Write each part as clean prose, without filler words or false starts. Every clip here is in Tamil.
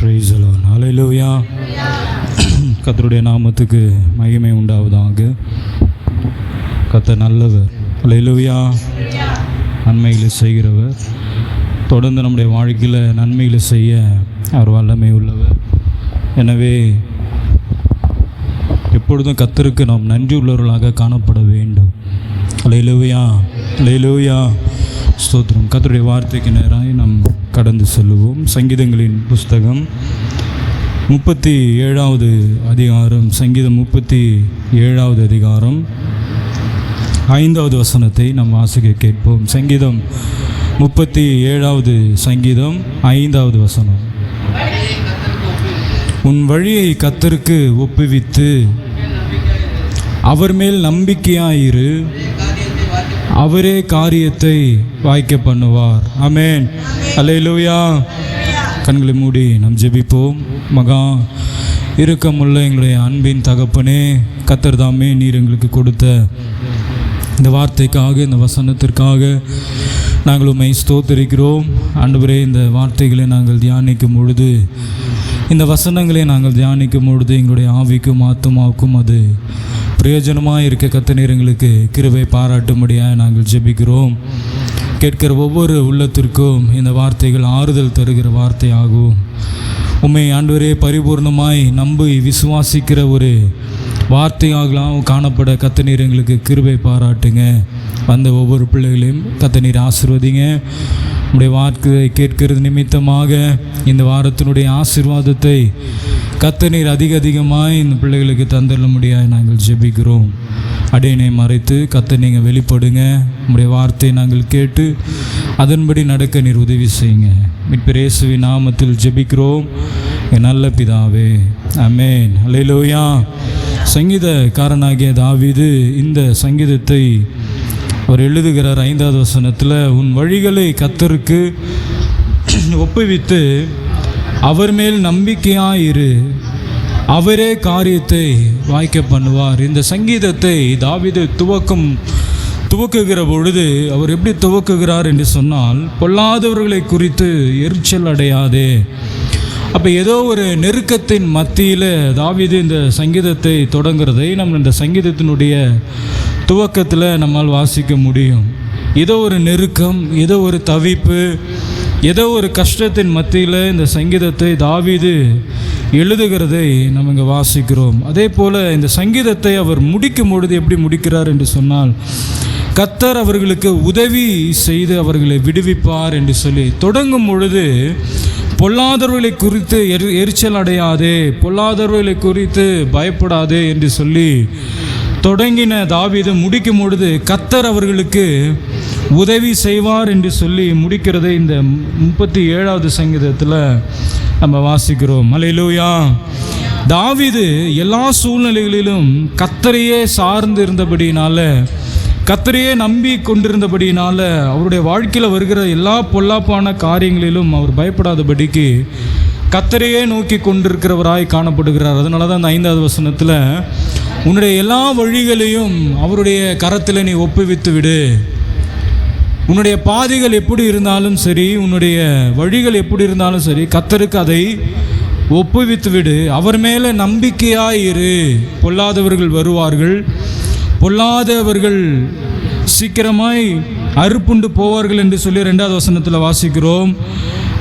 Praise the Lord. ஹல்லேலூயா. கர்த்தருடைய நாமத்துக்கு மகிமை உண்டாவதாக. கர்த்தர் நல்லவர். ஹல்லேலூயா. நன்மைகளை செய்கிறவர். தொடர்ந்து நம்முடைய வாழ்க்கையில் நன்மைகளை செய்ய அவர் வல்லமை உள்ளவர். எனவே எப்பொழுதும் கர்த்தருக்கு நாம் நன்றி உள்ளவர்களாக காணப்பட வேண்டும். ஹல்லேலூயா, ஹல்லேலூயா, ஸ்தோத்திரம். கர்த்தருடைய வார்த்தைக்கு நேராக நாம் கடந்து செல்லுவோம். சங்கீதங்களின் புஸ்தகம் 37வது அதிகாரம், சங்கீதம் 37வது அதிகாரம் 5வது வசனத்தை நாம் வாசிக்க கேட்போம். சங்கீதம் 37வது சங்கீதம் 5வது வசனம். உன் வழியை கர்த்தருக்கு ஒப்புவித்து அவர் மேல் நம்பிக்கையாயிரு, அவரே காரியத்தை வாய்க்க பண்ணுவார். ஆமென். அல்லேலூயா. கண்களை மூடி நாம் ஜெபிப்போம். மகா இரக்கமுள்ள எங்களுடைய அன்பின் தகப்பனே, கர்த்தர் தாமே நீர் எங்களுக்கு கொடுத்த இந்த வார்த்தைக்காக, இந்த வசனத்திற்காக நாங்கள் உம்மை ஸ்தோத்திரிக்கிறோம். ஆண்டவரே, இந்த வார்த்தைகளை நாங்கள் தியானிக்கும் பொழுது, இந்த வசனங்களை நாங்கள் தியானிக்கும் பொழுது எங்களுடைய ஆவிக்கும் ஆத்துமாவுக்கும் அது பிரயோஜனமாக இருக்க கர்த்தர் எங்களுக்கு கிருபை பாராட்டும்படியாக நாங்கள் ஜெபிக்கிறோம். கேட்கிற ஒவ்வொரு உள்ளத்திற்கும் இந்த வார்த்தைகள் ஆறுதல் தருகிற வார்த்தையாகும். உம்மை ஆண்டவரே பரிபூர்ணமாய் நம்பி விசுவாசிக்கிற ஒரு வார்த்தையாகலாம் காணப்பட கர்த்தர் எங்களுக்கு கிருபை பாராட்டுங்க. வந்த ஒவ்வொரு பிள்ளைகளையும் கர்த்தர் ஆசீர்வதிங்க. உடைய வார்த்தையை கேட்கிறது நிமித்தமாக இந்த வாரத்தினுடைய ஆசீர்வாதத்தை கர்த்தர் அதிகமாய் இந்த பிள்ளைகளுக்கு தந்துள்ள முடியாது நாங்கள் ஜெபிக்கிறோம். அடையினை மறைத்து கர்த்தர் நீங்கள் வெளிப்படுங்க. உடைய வார்த்தையை நாங்கள் கேட்டு அதன்படி நடக்க நீர் உதவி செய்யுங்க. மீட்பர் இயேசுவின் நாமத்தில் ஜெபிக்கிறோம் என் நல்ல பிதாவே, ஆமென். அல்லேலூயா. சங்கீதக்காரனாகிய தாவீது இந்த சங்கீதத்தை அவர் எழுதுகிறார் 5வது வசனத்தில். உன் வழிகளை கர்த்தருக்கு ஒப்புவித்து அவர் மேல் நம்பிக்கையாயிரு, அவரே காரியத்தை வாய்க்க பண்ணுவார். இந்த சங்கீதத்தை தாவீது துவக்குகிற பொழுது அவர் எப்படி துவக்குகிறார் என்று சொன்னால், பொல்லாதவர்களை குறித்து எரிச்சல் அடையாதே. அப்போ ஏதோ ஒரு நெருக்கத்தின் மத்தியில் தாவீது இந்த சங்கீதத்தை தொடங்குறதை நம்ம இந்த சங்கீதத்தினுடைய துவக்கத்தில் நம்மால் வாசிக்க முடியும். ஏதோ ஒரு நெருக்கம், ஏதோ ஒரு தவிப்பு, ஏதோ ஒரு கஷ்டத்தின் மத்தியில் இந்த சங்கீதத்தை தாவீது எழுதுகிறதை நம்ம இங்கே வாசிக்கிறோம். அதே போல் இந்த சங்கீதத்தை அவர் முடிக்கும் பொழுது எப்படி முடிக்கிறார் என்று சொன்னால், கர்த்தர் அவர்களுக்கு உதவி செய்து அவர்களை விடுவிப்பார் என்று சொல்லி தொடங்கும் பொழுது, பொல்லாதவர்களை குறித்து எரிச்சல் அடையாதே, பொல்லாதவர்களை குறித்து பயப்படாதே என்று சொல்லி தொடங்கின தாவீது முடிக்கும் பொழுது கர்த்தர் அவர்களுக்கு உதவி செய்வார் என்று சொல்லி முடிக்கிறதை இந்த 37வது சங்கீதத்தில் நம்ம வாசிக்கிறோம். அல்லேலூயா. தாவீது எல்லா சூழ்நிலைகளிலும் கர்த்தரையே சார்ந்து இருந்தபடினால, கர்த்தரையே நம்பி கொண்டிருந்தபடினால அவருடைய வாழ்க்கையில் வருகிற எல்லா பொல்லாப்பான காரியங்களிலும் அவர் பயப்படாதபடிக்கு கர்த்தரையே நோக்கி கொண்டிருக்கிறவராய் காணப்படுகிறார். அதனால தான் அந்த 5வது வசனத்தில், உன்னுடைய எல்லா வழிகளையும் அவருடைய கரத்தில் நீ ஒப்புவித்து விடு. உன்னுடைய பாதைகள் எப்படி இருந்தாலும் சரி, உன்னுடைய வழிகள் எப்படி இருந்தாலும் சரி, கர்த்தருக்கு அதை ஒப்புவித்து விடு. அவர் மேலே நம்பிக்கையாயிரு. பொல்லாதவர்கள் வருவார்கள், பொல்லாதவர்கள் சீக்கிரமாய் அறுப்புண்டு போவார்கள் என்று சொல்லி 2வது வசனத்தில் வாசிக்கிறோம்.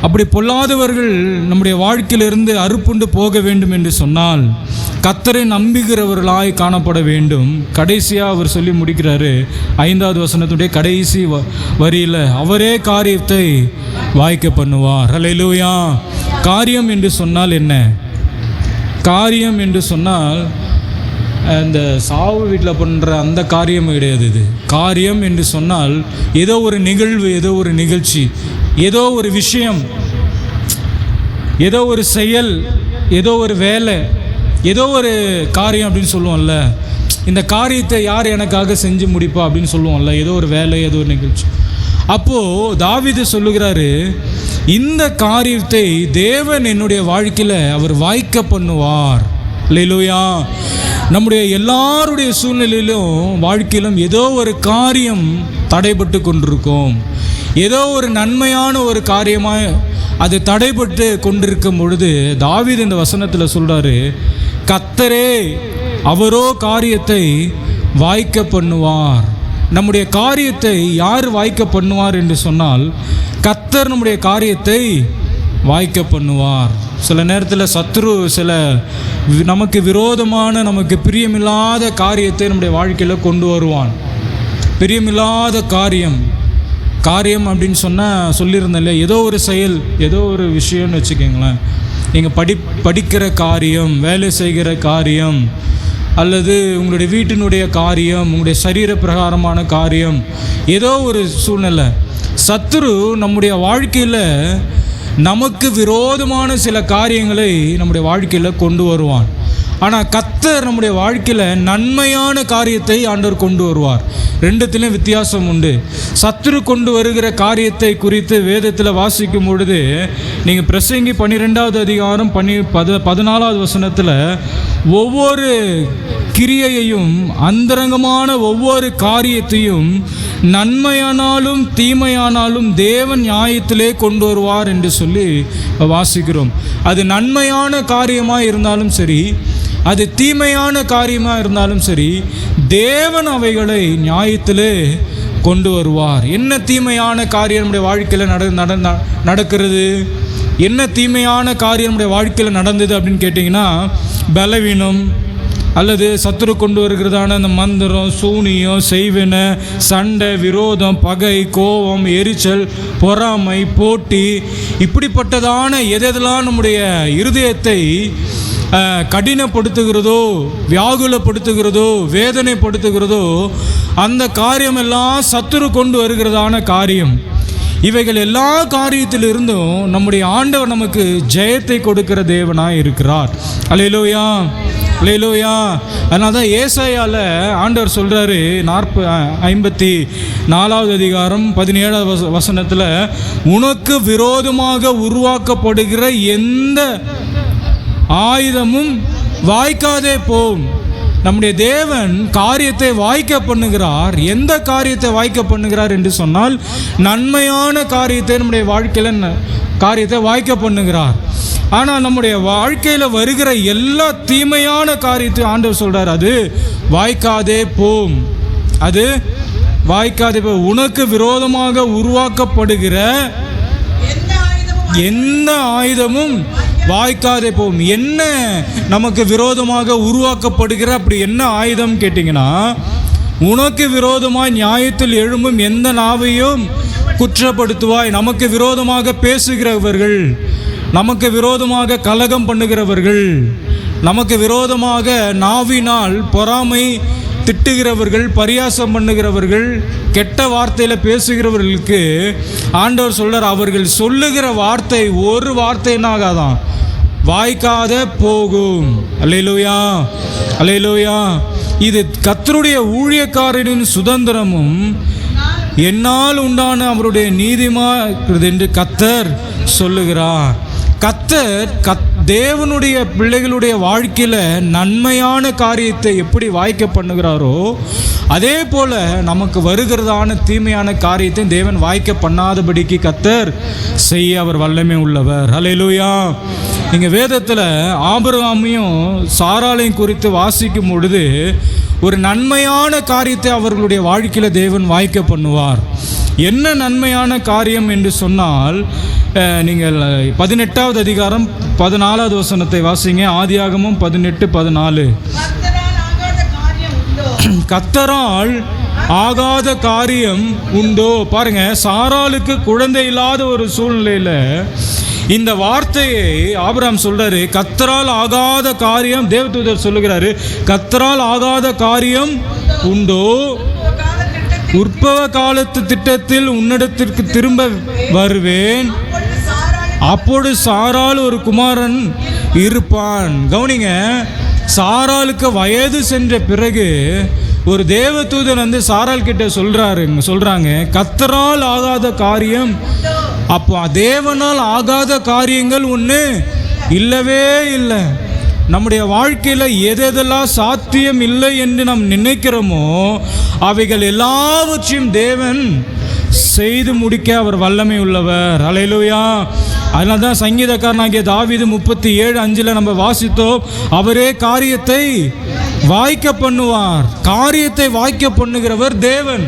அப்படி பொல்லாதவர்கள் நம்முடைய வாழ்க்கையிலிருந்து அறுப்புண்டு போக வேண்டும் என்று சொன்னால் கர்த்தரை நம்புகிறவர்களாய் காணப்பட வேண்டும். கடைசியாக அவர் சொல்லி முடிக்கிறாரு 5வது வசனத்துடைய கடைசி வரியில், அவரே காரியத்தை வாய்க்க பண்ணுவார். அல்லேலூயா. காரியம் என்று சொன்னால் என்ன? காரியம் என்று சொன்னால் இந்த சாவு வீட்டில் பண்ணுற அந்த காரியம் கிடையாது. இது காரியம் என்று சொன்னால் ஏதோ ஒரு நிகழ்வு, ஏதோ ஒரு நிகழ்ச்சி, ஏதோ ஒரு விஷயம், ஏதோ ஒரு செயல், ஏதோ ஒரு வேலை, ஏதோ ஒரு காரியம் அப்படின்னு சொல்லுவோம்ல. இந்த காரியத்தை யார் எனக்காக செஞ்சு முடிப்பா அப்படின்னு சொல்லுவோம்ல. ஏதோ ஒரு வேலை, ஏதோ ஒரு நிகழ்ச்சி. அப்போது தாவீது சொல்லுகிறாரு, இந்த காரியத்தை தேவன் என்னுடைய வாழ்க்கையில் அவர் வாய்க்க பண்ணுவார். அல்லேலூயா. நம்முடைய எல்லாருடைய சூழ்நிலையிலும் வாழ்க்கையிலும் ஏதோ ஒரு காரியம் தடைபட்டு கொண்டிருக்கும். ஏதோ ஒரு நன்மையான ஒரு காரியமாக அது தடைபட்டு கொண்டிருக்கும் பொழுது தாவீது இந்த வசனத்தில் சொல்றாரு, கர்த்தரே அவரோ காரியத்தை வாய்க்க பண்ணுவார். நம்முடைய காரியத்தை யார் வாய்க்க பண்ணுவார் என்று சொன்னால், கர்த்தர் நம்முடைய காரியத்தை வாய்க்க பண்ணுவார். சில நேரத்தில் சத்துரு சில நமக்கு விரோதமான, நமக்கு பிரியமில்லாத காரியத்தை நம்முடைய வாழ்க்கையில் கொண்டு வருவான். பிரியமில்லாத காரியம் அப்படின்னு சொன்னால் சொல்லியிருந்தேன் இல்லையா, ஏதோ ஒரு செயல், ஏதோ ஒரு விஷயம்னு வச்சுக்கோங்களேன். நீங்கள் படிக்கிற காரியம், வேலை செய்கிற காரியம், அல்லது உங்களுடைய வீட்டினுடைய காரியம், உங்களுடைய சரீர பிரகாரமான காரியம், ஏதோ ஒரு சூழ்நிலை சத்துரு நம்முடைய வாழ்க்கையில் நமக்கு விரோதமான சில காரியங்களை நம்முடைய வாழ்க்கையில் கொண்டு வருவான். ஆனால் கர்த்தர் நம்முடைய வாழ்க்கையில் நன்மையான காரியத்தை ஆண்டவர் கொண்டு வருவார். ரெண்டுத்திலையும் வித்தியாசம் உண்டு. சத்துரு கொண்டு வருகிற காரியத்தை குறித்து வேதத்தில் வாசிக்கும் பொழுது, நீங்கள் பிரசங்கி 12வது அதிகாரம் 14வது வசனத்தில் ஒவ்வொரு கிரியையையும், அந்தரங்கமான ஒவ்வொரு காரியத்தையும் நன்மையானாலும் தீமையானாலும் தேவன் நியாயத்திலே கொண்டு வருவார் என்று சொல்லி வாசிக்கிறோம். அது நன்மையான காரியமாக இருந்தாலும் சரி, அது தீமையான காரியமாக இருந்தாலும் சரி, தேவன் அவைகளை நியாயத்திலே கொண்டு வருவார். என்ன தீமையான காரியம் நம்முடைய வாழ்க்கையில் நடக்கிறது? என்ன தீமையான காரியம் நம்முடைய வாழ்க்கையில் நடந்தது அப்படின்னு கேட்டிங்கன்னா, பலவீனம், அல்லது சத்துரு கொண்டு வருகிறதான அந்த மந்திரம், சூனியம், செய்வினை, சண்டை, விரோதம், பகை, கோபம், எரிச்சல், பொறாமை, போட்டி, இப்படிப்பட்டதான எதெல்லாம் நம்முடைய இருதயத்தை கடினப்படுத்துகிறதோ, வியாகுலப்படுத்துகிறதோ, வேதனைப்படுத்துகிறதோ, அந்த காரியமெல்லாம் சத்துரு கொண்டு வருகிறதான காரியம். இவைகள் எல்லா காரியத்திலிருந்தும் நம்முடைய ஆண்டவர் நமக்கு ஜெயத்தை கொடுக்கிற தேவனாய் இருக்கிறார். அல்லேலூயா, அல்லேலூயா. அதனால தான் ஏசாயால ஆண்டவர் சொல்கிறாரு, 54வது அதிகாரம் 17வது வசனத்தில், உனக்கு விரோதமாக உருவாக்கப்படுகிற எந்த ஆயுதமும் வாய்க்காதே போம். நம்முடைய தேவன் காரியத்தை வாய்க்க பண்ணுகிறார். எந்த காரியத்தை வாய்க்க பண்ணுகிறார் என்று சொன்னால், நன்மையான காரியத்தை நம்முடைய வாழ்க்கையில் காரியத்தை வாய்க்க பண்ணுகிறார். ஆனால் நம்முடைய வாழ்க்கையில் வருகிற எல்லா தீமையான காரியத்தையும் ஆண்டவர் சொல்கிறார், அது வாய்க்காதே போம், அது வாய்க்காதே போ. உனக்கு விரோதமாக உருவாக்கப்படுகிற எந்த ஆயுதமும் வாய்க்காதே போகும். என்ன நமக்கு விரோதமாக உருவாக்கப்படுகிற அப்படி என்ன ஆயுதம் கேட்டிங்கன்னா, உனக்கு விரோதமாய் நியாயத்தில் எழும்பும் எந்த நாவையும் குற்றப்படுத்துவாய். நமக்கு விரோதமாக பேசுகிறவர்கள், நமக்கு விரோதமாக கலகம் பண்ணுகிறவர்கள், நமக்கு விரோதமாக நாவினால் பொறாமை திட்டுகிறவர்கள், பரியாசம் பண்ணுகிறவர்கள், கெட்ட வார்த்தையில் பேசுகிறவர்களுக்கு ஆண்டவர் சொல்றார், அவர்கள் சொல்லுகிற வார்த்தை ஒரு வார்த்தைனாகாதான், வாய்க்காத போகும். அல்லேலூயா, அல்லேலூயா. இது கர்த்தருடைய ஊழியக்காரரின் சுதந்திரமும் என்னால் உண்டான அவருடைய நீதிமா என்று கர்த்தர் சொல்லுகிறார். கர்த்தர் தேவனுடைய பிள்ளைகளுடைய வாழ்க்கையில் நன்மையான காரியத்தை எப்படி வாய்க்க பண்ணுகிறாரோ, அதே போல் நமக்கு வருகிறதான தீமையான காரியத்தை தேவன் வாய்க்க பண்ணாதபடிக்கு கர்த்தர் செய்ய அவர் வல்லமை உள்ளவர். அல்லேலூயா. இங்கே வேதத்தில் ஆபிரகாமையும் சாராளையும் குறித்து வாசிக்கும் பொழுது, ஒரு நன்மையான காரியத்தை அவர்களுடைய வாழ்க்கையில் தேவன் வாய்க்க பண்ணுவார். என்ன நன்மையான காரியம் என்று சொன்னால், நீங்கள் 18வது அதிகாரம் 14வது வசனத்தை வாசிங்க. ஆதியாகமம் 18:14. கர்த்தரால் ஆகாத காரியம் உண்டோ? பாருங்க, சாராளுக்கு குழந்தை இல்லாத ஒரு சூழ்நிலையில் இந்த வார்த்தையை ஆபிரகாம் சொல்றாரு, கர்த்தரால் ஆகாத காரியம். தேவதூதர் சொல்லுகிறாரு, கர்த்தரால் ஆகாத காரியம் உண்டோ? உற்பவ காலத்து திட்டத்தில் உன்னிடத்திற்கு திரும்ப வருவேன், அப்பொழுது சாராள் ஒரு குமாரன் இருப்பான். கவனிங்க, சாராளுக்கு வயது சென்ற பிறகு ஒரு தேவதூதன் வந்து சாராள் கிட்ட சொல்றாங்க, கர்த்தரால் ஆகாத காரியம். அப்போ தேவனால் ஆகாத காரியங்கள் ஒன்று இல்லவே இல்லை. நம்முடைய வாழ்க்கையில் எதெல்லாம் சாத்தியம் இல்லை என்று நாம் நினைக்கிறோமோ அவைகள் எல்லாவற்றையும் தேவன் செய்து முடிக்க அவர் வல்லமை உள்ளவர். அல்லேலூயா. அதனால தான் சங்கீதக்காரனாகிய தாவீது 37:5 நம்ம வாசித்தோம், அவரே காரியத்தை வாய்க்க பண்ணுவார். காரியத்தை வாய்க்க பண்ணுகிறவர் தேவன்.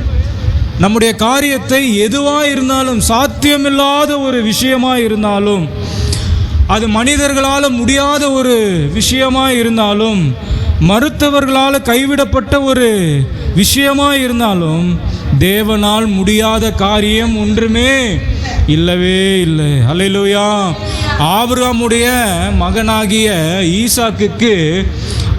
நம்முடைய காரியத்தை எதுவாக இருந்தாலும், சாத்தியமில்லாத ஒரு விஷயமாக இருந்தாலும், அது மனிதர்களால் முடியாத ஒரு விஷயமாக இருந்தாலும், மருத்துவர்களால் கைவிடப்பட்ட ஒரு விஷயமாக இருந்தாலும், தேவனால் முடியாத காரியம் ஒன்றுமே இல்லவே இல்லை. அல்லேலூயா. ஆபிரகாமுடைய மகனாகிய ஈசாக்குக்கு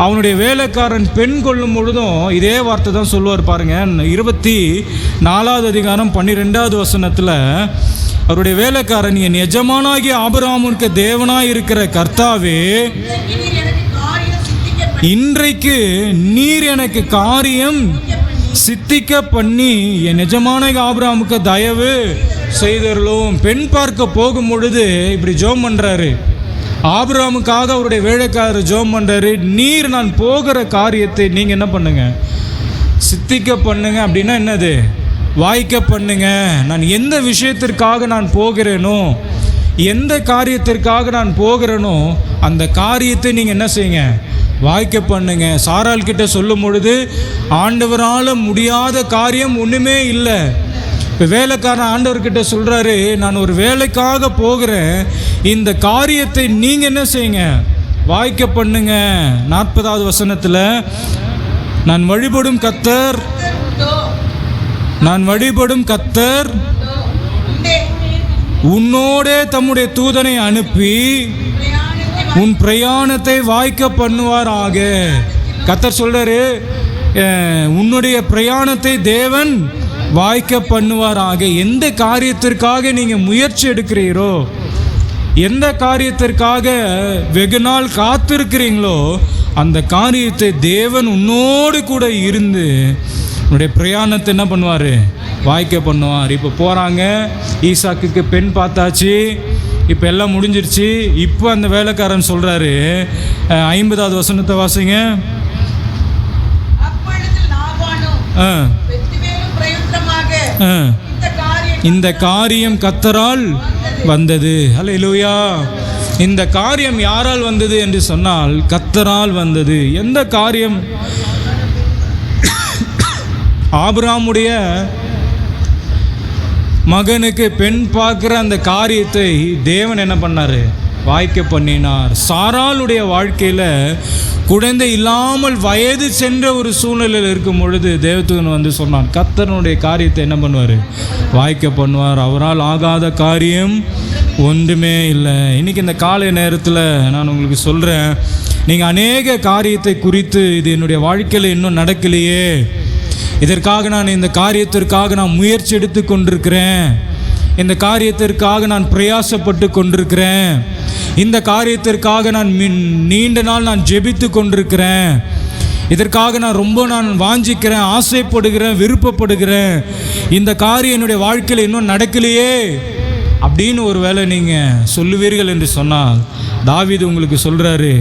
அவனுடைய வேலைக்காரன் பெண் கொள்ளும் பொழுதும் இதே வார்த்தை தான் சொல்லுவார் பாருங்க. 24வது அதிகாரம் 12வது வசனத்தில் அவருடைய வேலைக்காரன், என் எஜமானாகிய ஆபிரகாமுக்கு தேவனாய் இருக்கிற கர்த்தாவே, இன்றைக்கு நீர் எனக்கு காரியம் சித்திக்க பண்ணி என் எஜமானாகிய ஆபிரகாமுக்கு தயவு செய்தருளும். பெண் பார்க்க போகும் பொழுது இப்படி ஜெபம் பண்ணுறாரு. ஆபிரகாமுக்காக அவருடைய வேலைக்காரர் ஜெபம் பண்ணுறாரு, நீர் நான் போகிற காரியத்தை நீங்கள் என்ன பண்ணுங்க, சித்திக்க பண்ணுங்க. அப்படின்னா என்னது? வாய்க்க பண்ணுங்க. நான் எந்த விஷயத்திற்காக நான் போகிறேனோ, எந்த காரியத்திற்காக நான் போகிறேனோ, அந்த காரியத்தை நீங்கள் என்ன செய்யுங்க, வாய்க்க பண்ணுங்க. சாராள் கிட்ட சொல்லும் பொழுது, ஆண்டவரால் முடியாத காரியம் ஒன்றுமே இல்லை. இப்போ வேலைக்காரன் ஆண்டவர்கிட்ட சொல்கிறாரு, நான் ஒரு வேலைக்காக போகிறேன், இந்த காரியத்தை நீங்கள் என்ன செய்யுங்க, வாய்க்க பண்ணுங்க. 40வது வசனத்தில், நான் வழிபடும் கர்த்தர் உன்னோடே தம்முடைய தூதனை அனுப்பி உன் பிரயாணத்தை வாய்க்க பண்ணுவாராக. கர்த்தர் சொல்றாரு, உன்னுடைய பிரயாணத்தை தேவன் வாய்க்க பண்ணுவாராக. எந்த காரியத்திற்காக நீங்கள் முயற்சி எடுக்கிறீரோ, எந்த காரியத்திற்காக வெகு நாள் காத்திருக்கிறீங்களோ, அந்த காரியத்தை தேவன் உன்னோடு கூட இருந்து உன்னுடைய பிரயாணத்தை என்ன பண்ணுவார், வாய்க்க பண்ணுவார். இப்போ போகிறாங்க, ஈசாக்குக்கு பெண் பார்த்தாச்சு, இப்போ எல்லாம் முடிஞ்சிருச்சு. இப்போ அந்த வேலைக்காரன் சொல்கிறாரு, 50வது வசனத்தை வாசிங்க. இந்த காரியம் கர்த்தரால் வந்தது. அல்லேலூயா. இந்த காரியம் யாரால் வந்தது என்று சொன்னால் கர்த்தரால் வந்தது. எந்த காரியம்? ஆபிரகாமுடைய மகனுக்கு பெண் பார்க்குற அந்த காரியத்தை தேவன் என்ன பண்ணார், வாய்க்க பண்ணினார். சாராளுடைய வாழ்க்கையில் குழந்தை இல்லாமல் வயது சென்ற ஒரு சூழ்நிலையில் இருக்கும் பொழுது தேவதூதன் வந்து சொன்னான், கர்த்தருடைய காரியத்தை என்ன பண்ணுவார், வாய்க்க பண்ணுவார். அவரால் ஆகாத காரியம் ஒன்றுமே இல்லை. இன்றைக்கி இந்த காலை நேரத்தில் நான் உங்களுக்கு சொல்கிறேன், நீங்கள் அநேக காரியத்தை குறித்து, இது என்னுடைய வாழ்க்கையில் இன்னும் நடக்கலையே, இதற்காக நான் இந்த காரியத்திற்காக நான் முயற்சி எடுத்து கொண்டிருக்கிறேன், இந்த காரியத்திற்காக நான் பிரயாசப்பட்டு கொண்டிருக்கிறேன், இந்த காரியத்திற்காக நான் நீண்ட நாள் நான் ஜெபித்து கொண்டிருக்கிறேன், இதற்காக நான் வாஞ்சிக்கிறேன், ஆசைப்படுகிறேன், விருப்பப்படுகிறேன், இந்த காரியம் என்னுடைய வாழ்க்கையில் இன்னும் நடக்கலையே அப்படின்னு ஒரு வேளை நீங்கள் சொல்லுவீர்கள் என்று சொன்னால், தாவீது உங்களுக்கு சொல்கிறாரு,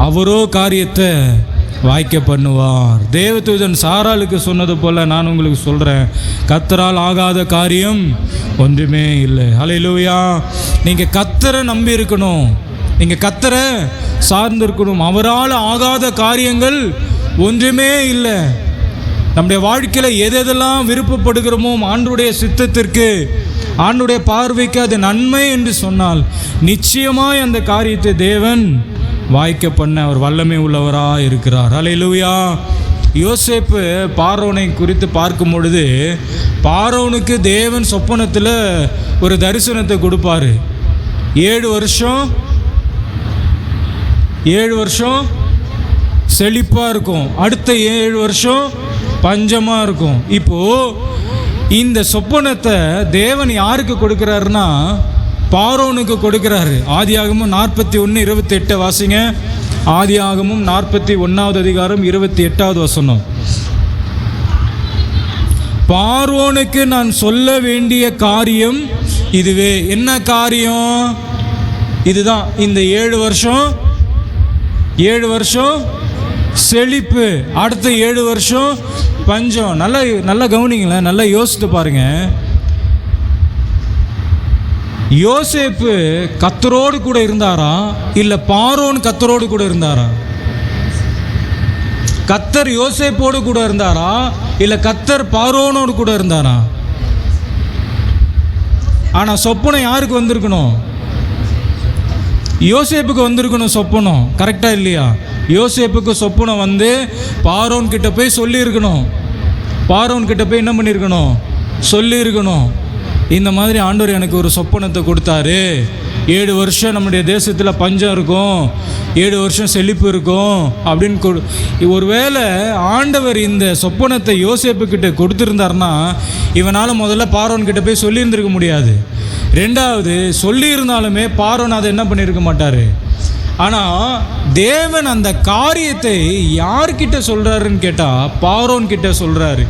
அவரோ காரியத்தை வாய்க்க பண்ணுவார். தேவதூதன் சாராளுக்கு சொன்னது போல் நான் உங்களுக்கு சொல்கிறேன், கர்த்தரால் ஆகாத காரியம் ஒன்றுமே இல்லை. அல்லேலூயா. நீங்கள் கர்த்தரை நம்பி இருக்கணும், நீங்கள் கர்த்தரை சார்ந்து இருக்கணும். அவரால் ஆகாத காரியங்கள் ஒன்றுமே இல்லை. நம்முடைய வாழ்க்கையில் எதெல்லாம் விருப்பப்படுகிறோமோ, ஆண்டவருடைய சித்தத்திற்கு, ஆண்டவருடைய பார்வைக்கு அது நன்மை என்று சொன்னால் நிச்சயமாய் அந்த காரியத்தை தேவன் வாய்க்க பண்ண அவர் வல்லமை உள்ளவராக இருக்கிறார். அல்லேலூயா. யோசேப்பு பார்வோனை குறித்து பார்க்கும் பொழுது, பார்வோனுக்கு தேவன் சொப்பனத்தில் ஒரு தரிசனத்தை கொடுப்பார். 7 வருஷம் செழிப்பாக இருக்கும், அடுத்த 7 வருஷம் பஞ்சமாக இருக்கும். இப்போது இந்த சொப்பனத்தை தேவன் யாருக்கு கொடுக்குறாருன்னா பார்வோனுக்கு கொடுக்கிறாரு. ஆதியாகமம் 41:28 வாசிங்க. ஆதியாகமம் 41வது அதிகாரம் 28வது வசனம். பார்வோனுக்கு நான் சொல்ல வேண்டிய காரியம் இதுவே. என்ன காரியம்? இதுதான். இந்த 7 வருஷம் செழிப்பு, அடுத்த 7 வருஷம் பஞ்சம். நல்லா கவனிங்களேன், நல்லா யோசித்து பாருங்க. யோசேப்பு கர்த்தரோடு கூட இருந்தாரா இல்லை பார்வோன் கர்த்தரோடு கூட இருந்தாரா? கர்த்தர் யோசேப்போடு கூட இருந்தாரா இல்லை கர்த்தர் பார்வோனோடு கூட இருந்தாரா? ஆனால் சொப்பனம் யாருக்கு வந்திருக்கணும்? யோசேப்புக்கு வந்திருக்கணும் சொப்பனம். கரெக்டாக இல்லையா? யோசேப்புக்கு சொப்பனம் வந்து பார்வோன் கிட்ட போய் சொல்லியிருக்கணும். பார்வோன் கிட்ட போய் என்ன பண்ணியிருக்கணும்? சொல்லியிருக்கணும். இந்த மாதிரி ஆண்டவர் எனக்கு ஒரு சொப்பனத்தை கொடுத்தாரு, 7 வருஷம் நம்முடைய தேசத்தில் பஞ்சம் இருக்கும், 7 வருஷம் செழிப்பு இருக்கும் அப்படின்னு ஒருவேளை ஆண்டவர் இந்த சொப்பனத்தை யோசேப்புக்கிட்ட கொடுத்துருந்தாருன்னா இவனால் முதல்ல பார்வோன் கிட்ட போய் சொல்லியிருந்திருக்க முடியாது. ரெண்டாவது, சொல்லியிருந்தாலுமே பார்வோன் அதை என்ன பண்ணியிருக்க மாட்டார். ஆனால் தேவன் அந்த காரியத்தை யார்கிட்ட சொல்கிறாருன்னு கேட்டால் பார்வோன் கிட்ட சொல்கிறாரு.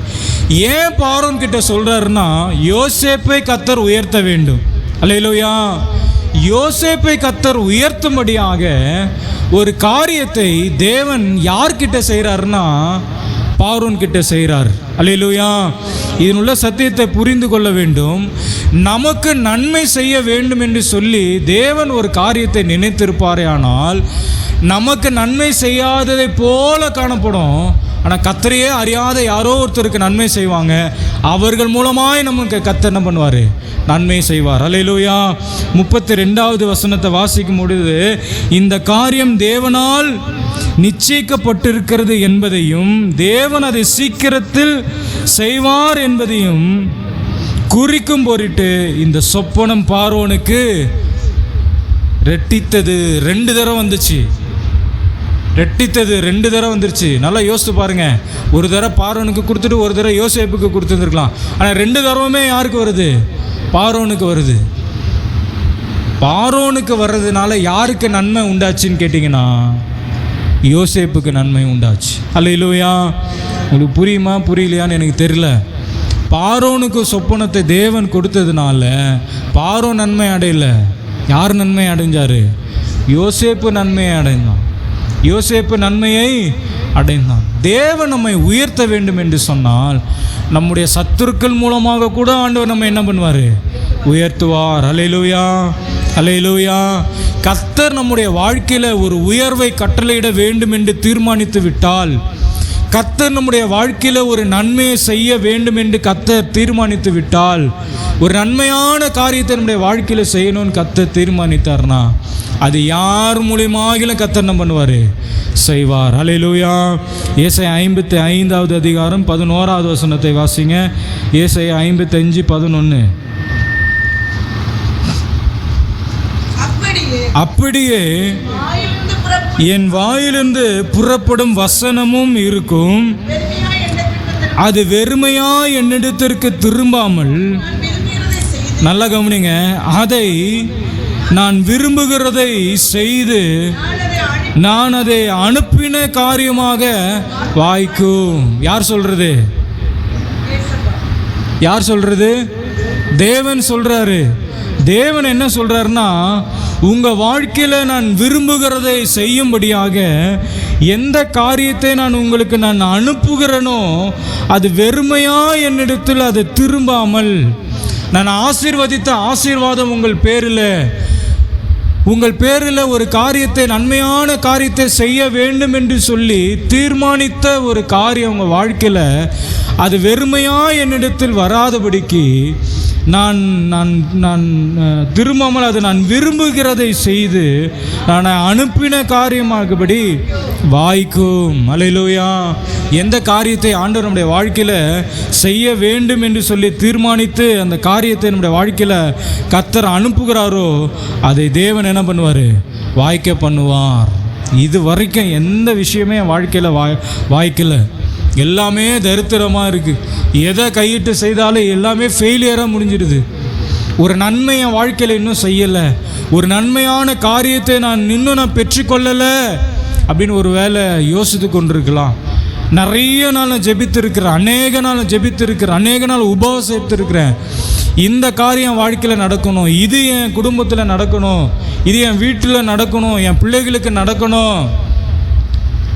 ஏன் பார்வோன் கிட்ட சொல்கிறாருன்னா யோசேப்பை கர்த்தர் உயர்த்த வேண்டும். அல்லேலூயா. யோசேப்பை கர்த்தர் உயர்த்தும்படியாக ஒரு காரியத்தை தேவன் யார்கிட்ட செய்கிறாருன்னா பார்வோன் கிட்ட செய்கிறார். அல்லேலூயா. இதனுள்ள சத்தியத்தை புரிந்து கொள்ள வேண்டும். நமக்கு நன்மை செய்ய வேண்டும் என்று சொல்லி தேவன் ஒரு காரியத்தை நினைத்திருப்பாரே, ஆனால் நமக்கு நன்மை செய்யாததை போல காணப்படும். ஆனால் கர்த்தரையே அறியாத யாரோ ஒருத்தருக்கு நன்மை செய்வாங்க. அவர்கள் மூலமாய் நமக்கு கர்த்தர் என்ன பண்ணுவார்? நன்மை செய்வார். அல்லேலூயா. 32வது வசனத்தை வாசிக்கும் பொழுது, இந்த காரியம் தேவனால் நிச்சயிக்கப்பட்டிருக்கிறது என்பதையும் தேவன் அதை சீக்கிரத்தில் செய்வார் என்பதையும் குறிக்கும் பொருட்டு இந்த சொப்பனம் பார்வோனுக்கு ரெட்டித்தது. 2 தடவை வந்துச்சு. ரெட்டித்தது 2 தடவை வந்துருச்சு. நல்லா யோசித்து பாருங்க. ஒரு தடவை பார்வோனுக்கு கொடுத்துட்டு ஒரு தடவை யோசேப்புக்கு கொடுத்துருந்துருக்கலாம். ஆனால் 2 தடவையுமே யாருக்கு வருது? பார்வோனுக்கு வருது. பார்வோனுக்கு வர்றதுனால யாருக்கு நன்மை உண்டாச்சுன்னு கேட்டிங்கன்னா யோசேப்புக்கு நன்மை உண்டாச்சு. அல்லேலூயா. உங்களுக்கு புரியுமா புரியலையான்னு எனக்கு தெரியல. பார்வோனுக்கு சொப்பனத்தை தேவன் கொடுத்ததுனால பார்வோன் நன்மை அடையல. யார் நன்மை அடைஞ்சார்? யோசேப்பு நன்மையை அடைந்தான். யோசேப்பு நன்மையை அடைந்தான். தேவன் நம்மை உயர்த்த வேண்டும் என்று சொன்னால் நம்முடைய சத்துருக்கள் மூலமாக கூட ஆண்டவர் நம்ம என்ன பண்ணுவார்? உயர்த்துவார். அல்லேலூயா. அல்லேலூயா. கர்த்தர் நம்முடைய வாழ்க்கையில் ஒரு உயர்வை கட்டளையிட வேண்டும் என்று தீர்மானித்து விட்டால், கர்த்தர் நம்முடைய வாழ்க்கையில் ஒரு நன்மையை செய்ய வேண்டும் என்று கர்த்தர் தீர்மானித்து விட்டால், ஒரு நன்மையான காரியத்தை நம்முடைய வாழ்க்கையில் செய்யணும்னு கர்த்தர் தீர்மானித்தார்னா அது யார் மூலியமாகிலும் கர்த்தர் என்ன பண்ணுவார்? செய்வார். அல்லேலூயா. ஏசாயா 55வது அதிகாரம் 11வது வசனத்தை வாசிங்க. ஏசாயா 55:11. அப்படியே என் வாயிலிருந்து புறப்படும் வசனமும் இருக்கும், அது வெறுமையா என்னிடத்திற்கு திரும்பாமல், நல்ல கவனிங்க, அதை நான் விரும்புகிறதை செய்து நான் அதை அனுப்பின காரியமாக வாய்க்கும். யார் சொல்றது? யார் சொல்றது? தேவன் சொல்றாரு. தேவன் என்ன சொல்றாருன்னா, உங்க வாழ்க்கையில நான் விரும்புகிறதை செய்யும்படியாக எந்த காரியத்தை நான் அனுப்புகிறேனோ அது வெறுமையா என்னிடத்தில் அது திரும்பாமல், நான் ஆசீர்வதித்த ஆசீர்வாதம் உங்கள் பேரில் ஒரு காரியத்தை, நன்மையான காரியத்தை செய்ய வேண்டும் என்று சொல்லி தீர்மானித்த ஒரு காரியம் உங்கள் வாழ்க்கையில் அது வெறுமையா என்னிடத்தில் வராதபடிக்கு நான் நான் நான் திரும்பாமல் அது நான் விரும்புகிறதை செய்து நான் அனுப்பின காரியமாகபடி வாய்க்கும். அல்லேலூயா. எந்த காரியத்தை ஆண்டவர் நம்முடைய வாழ்க்கையில் செய்ய வேண்டும் என்று சொல்லி தீர்மானித்து அந்த காரியத்தை நம்முடைய வாழ்க்கையில் கர்த்தர் அனுப்புகிறாரோ அதை தேவன் என்ன பண்ணுவார்? வாய்க்க பண்ணுவார். இது வரைக்கும் எந்த விஷயமே என் வாழ்க்கையில் வாய்க்கலை. எல்லாமே தரித்திரமாக இருக்குது. எதை கையிட்டு செய்தாலும் எல்லாமே ஃபெயிலியராக முடிஞ்சிடுது. ஒரு நன்மை என் வாழ்க்கையில் இன்னும் செய்யலை, ஒரு நன்மையான காரியத்தை நான் பெற்றுக்கொள்ளலை அப்படின்னு ஒரு வேளை யோசித்து கொண்டிருக்கலாம். நிறைய நாள் ஜெபித்திருக்கிறேன், அநேக நாள் உபவாசித்திருக்கிறேன். இந்த காரியம் வாழ்க்கையில் நடக்கணும், இது என் குடும்பத்தில் நடக்கணும், இது என் வீட்டில் நடக்கணும், என் பிள்ளைகளுக்கு நடக்கணும்,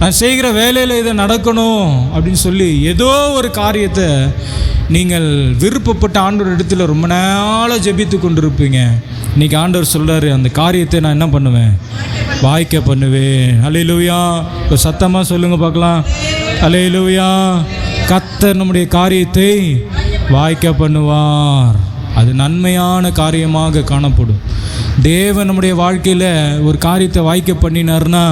நான் செய்கிற வேலையில் இதை நடக்கணும் அப்படின்னு சொல்லி ஏதோ ஒரு காரியத்தை நீங்கள் விருப்பப்பட்ட ஆண்டவர் இடத்துல ரொம்ப நாளாக ஜெபித்து கொண்டிருப்பீங்க. இன்றைக்கி ஆண்டவர் சொல்கிறாரு, அந்த காரியத்தை நான் என்ன பண்ணுவேன்? வாய்க்க பண்ணுவேன். அல்லேலூயா. இப்போ சத்தமாக சொல்லுங்கள் பார்க்கலாம். அல்லேலூயா. கர்த்தர் நம்முடைய காரியத்தை வாய்க்க பண்ணுவார். அது நன்மையான காரியமாக காணப்படும். தேவன் நம்முடைய வாழ்க்கையில் ஒரு காரியத்தை வாய்க்க பண்ணினார்னா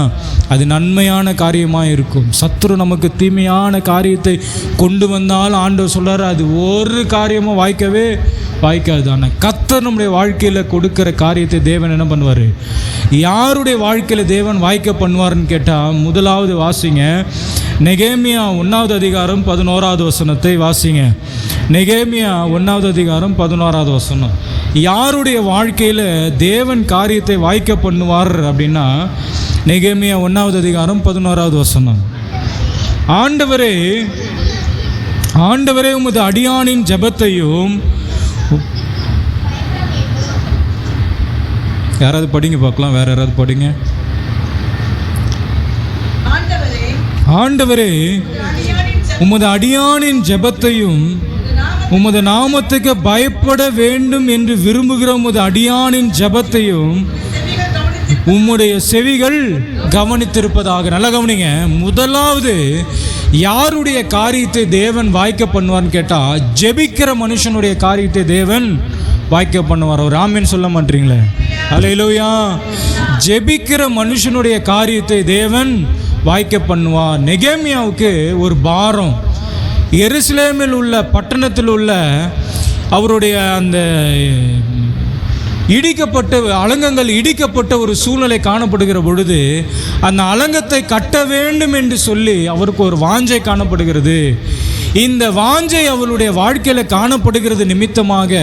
அது நன்மையான காரியமாக இருக்கும். சத்துரு நமக்கு தீமையான காரியத்தை கொண்டு வந்தாலும் ஆண்டவர் சொல்கிறார், அது ஒரு காரியமும் வாய்க்கவே வாய்க்காது. ஆனால் கர்த்தர் நம்முடைய வாழ்க்கையில் கொடுக்குற காரியத்தை தேவன் என்ன பண்ணுவார்? யாருடைய வாழ்க்கையில் தேவன் வாய்க்க பண்ணுவார்னு கேட்டால், முதலாவது வாசிங்க, நெகேமியா 1வது அதிகாரம் 11வது வசனத்தை வாசிங்க. நெகேமியா 1வது அதிகாரம் 11வது வசனம். யாருடைய வாழ்க்கையில் தேவன் காரியத்தை வாய்க்க பண்ணுவார் அப்படின்னா, நெகேமியா 1வது அதிகாரம் 11வது வசனம். ஆண்டவரே, ஆண்டவரே, உமது அடியானின் ஜெபத்தையும், யாராவது படிங்க பார்க்கலாம், வேற யாராவது படிங்க. ஆண்டவரே, உமது அடியானின் ஜெபத்தையும், உமது நாமத்துக்கு பயப்பட வேண்டும் என்று விரும்புகிற உமது அடியானின் ஜெபத்தையும் உம்முடைய செவிகள் கவனித்திருப்பதாக. நல்லா கவனிங்க. முதலாவது யாருடைய காரியத்தை தேவன் வாய்க்க பண்ணுவார்னு கேட்டால், ஜெபிக்கிற மனுஷனுடைய காரியத்தை தேவன் வாய்க்க பண்ணுவார். ஒரு ஆமீன் சொல்ல மாட்டீங்களே? அல்லேலூயா. ஜெபிக்கிற மனுஷனுடைய காரியத்தை தேவன் வாய்க்க பண்ணுவார். நெகேமியாவுக்கு ஒரு பாரம். எருசலேமில் உள்ள பட்டணத்தில் உள்ள அவருடைய அந்த இடிக்கப்பட்ட அலங்கங்கள் இடிக்கப்பட்ட ஒரு சூழ்நிலை காணப்படுகிற பொழுது, அந்த அலங்கத்தை கட்ட வேண்டும் என்று சொல்லி அவருக்கு ஒரு வாஞ்சை காணப்படுகிறது. இந்த வாஞ்சை அவருடைய வாழ்க்கையில் காணப்படுகிறது நிமித்தமாக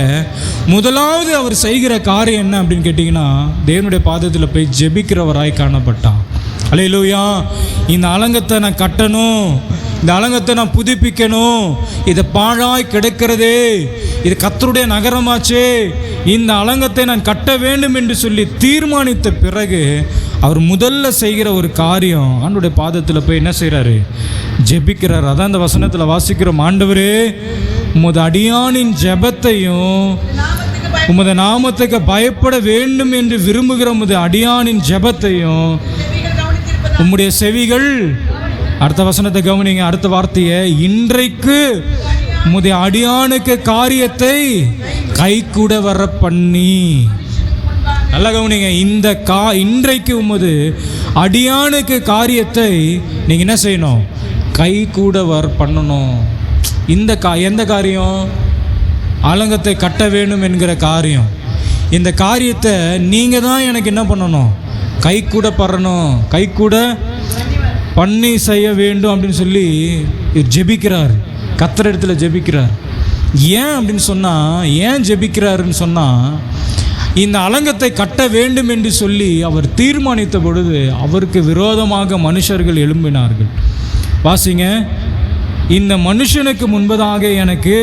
முதலாவது அவர் செய்கிற காரியம் என்ன அப்படின்னு கேட்டிங்கன்னா, தேவனுடைய பாதத்தில் போய் ஜெபிக்கிறவராய் காணப்பட்டார். அல்லேலூயா. இந்த அலங்கத்தை நான் கட்டணும், இந்த அலங்கத்தை நான் புதுப்பிக்கணும், இது பாழாய் கிடக்கிறதே, இது கர்த்தருடைய நகரமாச்சே, இந்த அலங்கத்தை நான் கட்ட வேண்டும் என்று சொல்லி தீர்மானித்த பிறகு அவர் முதல்ல செய்கிற ஒரு காரியம், ஆண்டவருடைய பாதத்தில் போய் என்ன செய்கிறாரு? ஜெபிக்கிறார். அதான் இந்த வசனத்தில் வாசிக்கிறோம். ஆண்டவரே, உமது அடியானின் ஜெபத்தையும், உமது நாமத்துக்கு பயப்பட வேண்டும் என்று விரும்புகிற உமது அடியானின் ஜெபத்தையும் உம்முடைய செவிகள், அடுத்த வசனத்தை கவனிங்க, அடுத்த வார்த்தையை, இன்றைக்கு உம்முடைய அடியானுக்கு காரியத்தை கை கூட வர பண்ணி. நல்லா கவனிங்க. இன்றைக்கு உமது அடியானுக்கு காரியத்தை நீங்கள் என்ன செய்யணும்? கை கூட வர பண்ணணும். எந்த காரியம்? அலங்கத்தை கட்ட வேண்டும் என்கிற காரியம். இந்த காரியத்தை நீங்கள் தான் எனக்கு என்ன பண்ணணும்? கை கூட பறணும், கை கூட பண்ணி செய்ய வேண்டும் அப்படின்னு சொல்லி ஜெபிக்கிறார். கர்த்தர் இடத்துல ஜெபிக்கிறார். ஏன் அப்படின்னு சொன்னால், ஏன் ஜெபிக்கிறாருன்னு சொன்னால், இந்த அலங்கத்தை கட்ட வேண்டும் என்று சொல்லி அவர் தீர்மானித்த பொழுது அவருக்கு விரோதமாக மனுஷர்கள் எழும்பினார்கள். வாசிங்க. இந்த மனுஷனுக்கு முன்பதாக எனக்கு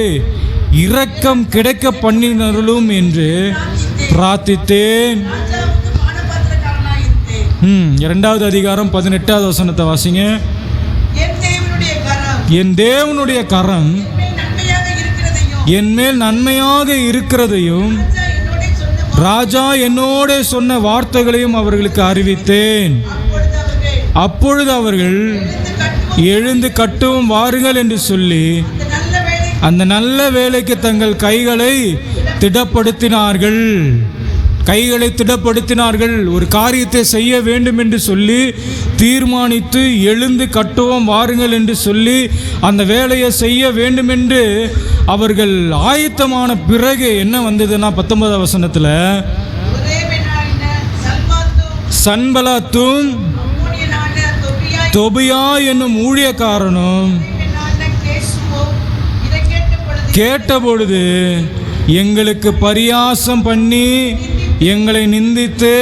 இரக்கம் கிடைக்க பண்ணினருளும் என்று பிரார்த்தித்தேன். 2வது அதிகாரம் 18வது வசனத்தை வாசிங்க. என் தேவனுடைய கரம் என் மேல் நன்மையாக இருக்கிறதையும் ராஜா என்னோட சொன்ன வார்த்தைகளையும் அவர்களுக்கு அறிவித்தேன். அப்பொழுது அவர்கள் எழுந்து கட்டவும் வாருங்கள் என்று சொல்லி அந்த நல்ல வேலைக்கு தங்கள் கைகளை திடப்படுத்தினார்கள். ஒரு காரியத்தை செய்ய வேண்டும் என்று சொல்லி தீர்மானித்து எழுந்து கட்டுவோம் வாருங்கள் என்று சொல்லி அந்த வேலையை செய்ய வேண்டும் என்று அவர்கள் ஆயத்தமான பிறகு என்ன வந்ததுன்னா, 19வது வசனத்தில், சன்பலாத்தும் தொபியா என்னும் ஊழியக்காரனும் கேட்டபொழுது எங்களுக்கு பரியாசம் பண்ணி எங்களை நிந்தித்து,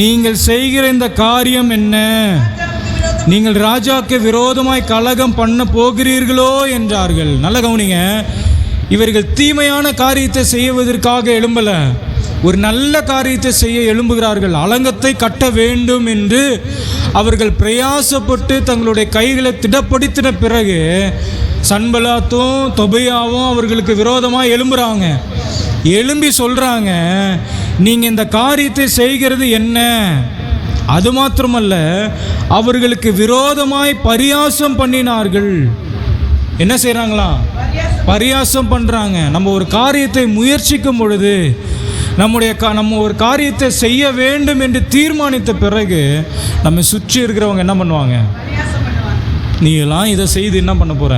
நீங்கள் செய்கிற இந்த காரியம் என்ன? நீங்கள் ராஜாக்கு விரோதமாய் கலகம் பண்ண போகிறீர்களோ என்றார்கள். நல்ல கவனிங்க. இவர்கள் தீமையான காரியத்தை செய்வதற்காக எழும்பல, ஒரு நல்ல காரியத்தை செய்ய எழும்புகிறார்கள். அலங்கத்தை கட்ட வேண்டும் என்று அவர்கள் பிரயாசப்பட்டு தங்களுடைய கைகளை திடப்படுத்தின பிறகு சன்பலாத்தும் தொபியாவும் அவர்களுக்கு விரோதமாக எழும்புறாங்க. எழும்பி சொல்கிறாங்க, நீங்கள் இந்த காரியத்தை செய்கிறது என்ன? அது மாத்திரமல்ல, அவர்களுக்கு விரோதமாய் பரியாசம் பண்ணினார்கள். என்ன செய்கிறாங்களாம்? பரியாசம் பண்ணுறாங்க. நம்ம ஒரு காரியத்தை முயற்சிக்கும் பொழுது, நம்ம ஒரு காரியத்தை செய்ய வேண்டும் என்று தீர்மானித்த பிறகு நம்ம சுற்றி இருக்கிறவங்க என்ன பண்ணுவாங்க? நீ எல்லாம் இதை செய்து என்ன பண்ண போகிற?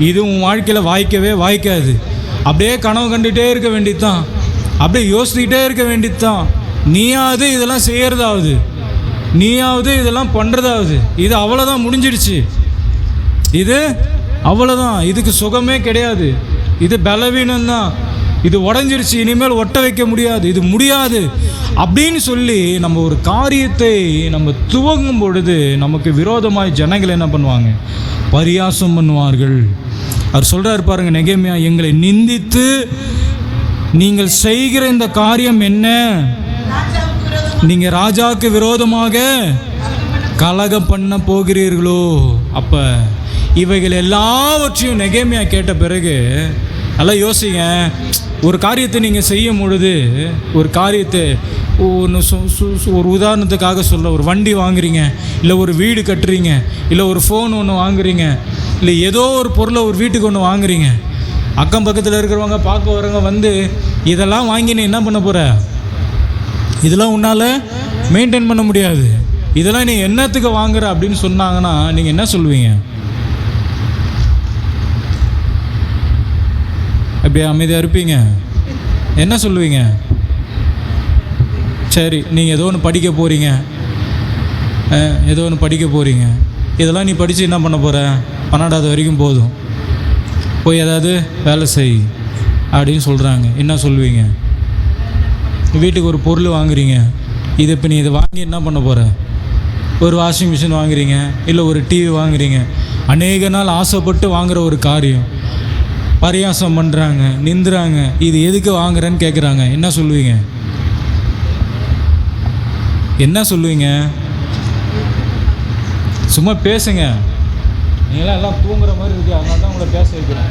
இது உன் வாழ்க்கையில் வாய்க்கவே வாய்க்காது. அப்படியே கனவு கண்டுகிட்டே இருக்க வேண்டியதுதான், அப்படியே யோசிச்சுக்கிட்டே இருக்க வேண்டியதுதான். நீயாவது இதெல்லாம் செய்கிறதாவது, நீயாவது இதெல்லாம் பண்ணுறதாவது. இது அவ்வளோதான், முடிஞ்சிடுச்சு. இது அவ்வளோதான், இதுக்கு சுகமே கிடையாது. இது பலவீனம்தான், இது உடஞ்சிருச்சு, இனிமேல் ஒட்ட வைக்க முடியாது, இது முடியாது அப்படின்னு சொல்லி நம்ம ஒரு காரியத்தை நம்ம துவங்கும் பொழுது நமக்கு விரோதமாய் ஜனங்கள் என்ன பண்ணுவாங்க? பரியாசம் பண்ணுவார்கள். அவர் சொல்கிறார் பாருங்க, நெகேமியா, எங்களை நிந்தித்து நீங்கள் செய்கிற இந்த காரியம் என்ன? நீங்கள் ராஜாவுக்கு விரோதமாக கலகம் பண்ண போகிறீர்களோ? அப்போ இவைகள் எல்லாவற்றையும் நெகேமியா கேட்ட பிறகு நல்லா யோசிங்க. ஒரு காரியத்தை நீங்கள் செய்யும் பொழுது, ஒரு காரியத்தை ஒரு உதாரணத்துக்காக சொல்ல, ஒரு வண்டி வாங்குறீங்க, இல்லை ஒரு வீடு கட்டுறீங்க, இல்லை ஒரு ஃபோன் ஒன்று வாங்குறீங்க, இல்லை ஏதோ ஒரு பொருளை ஒரு வீட்டுக்கு ஒன்று வாங்குறீங்க. அக்கம் பக்கத்தில் இருக்கிறவங்க பார்க்க வரவங்க வந்து இதெல்லாம் வாங்கி நீ என்ன பண்ண போகிற? இதெல்லாம் உன்னால் மெயின்டைன் பண்ண முடியாது, இதெல்லாம் நீ என்னத்துக்கு வாங்குற அப்படின்னு சொன்னாங்கன்னா நீங்கள் என்ன சொல்லுவீங்க? அப்படியே அமைதியாக இருப்பீங்க. என்ன சொல்லுவீங்க? சரி, நீங்கள் ஏதோ ஒன்று படிக்க போகிறீங்க, இதெல்லாம் நீ படித்து என்ன பண்ண போகிற? 12வது வரைக்கும் போதும், போய் ஏதாவது வேலை செய் அப்படின்னு சொல்கிறாங்க. என்ன சொல்லுவீங்க? வீட்டுக்கு ஒரு பொருள் வாங்குறீங்க, இதை இப்போ நீ இதை வாங்கி என்ன பண்ண போகிற? ஒரு வாஷிங் மிஷின் வாங்குறீங்க, இல்லை ஒரு டிவி வாங்குறீங்க. அநேக நாள் ஆசைப்பட்டு வாங்குகிற ஒரு காரியம், பரியாசம் பண்ணுறாங்க, நிந்துறாங்க. இது எதுக்கு வாங்குறேன்னு கேட்குறாங்க. என்ன சொல்லுவீங்க? என்ன சொல்லுவீங்க? சும்மா பேசுங்க. நீங்களாம் எல்லாம் தூங்குற மாதிரி இருக்கு, அதனால தான் உங்களை பேச வைக்கிறேன்.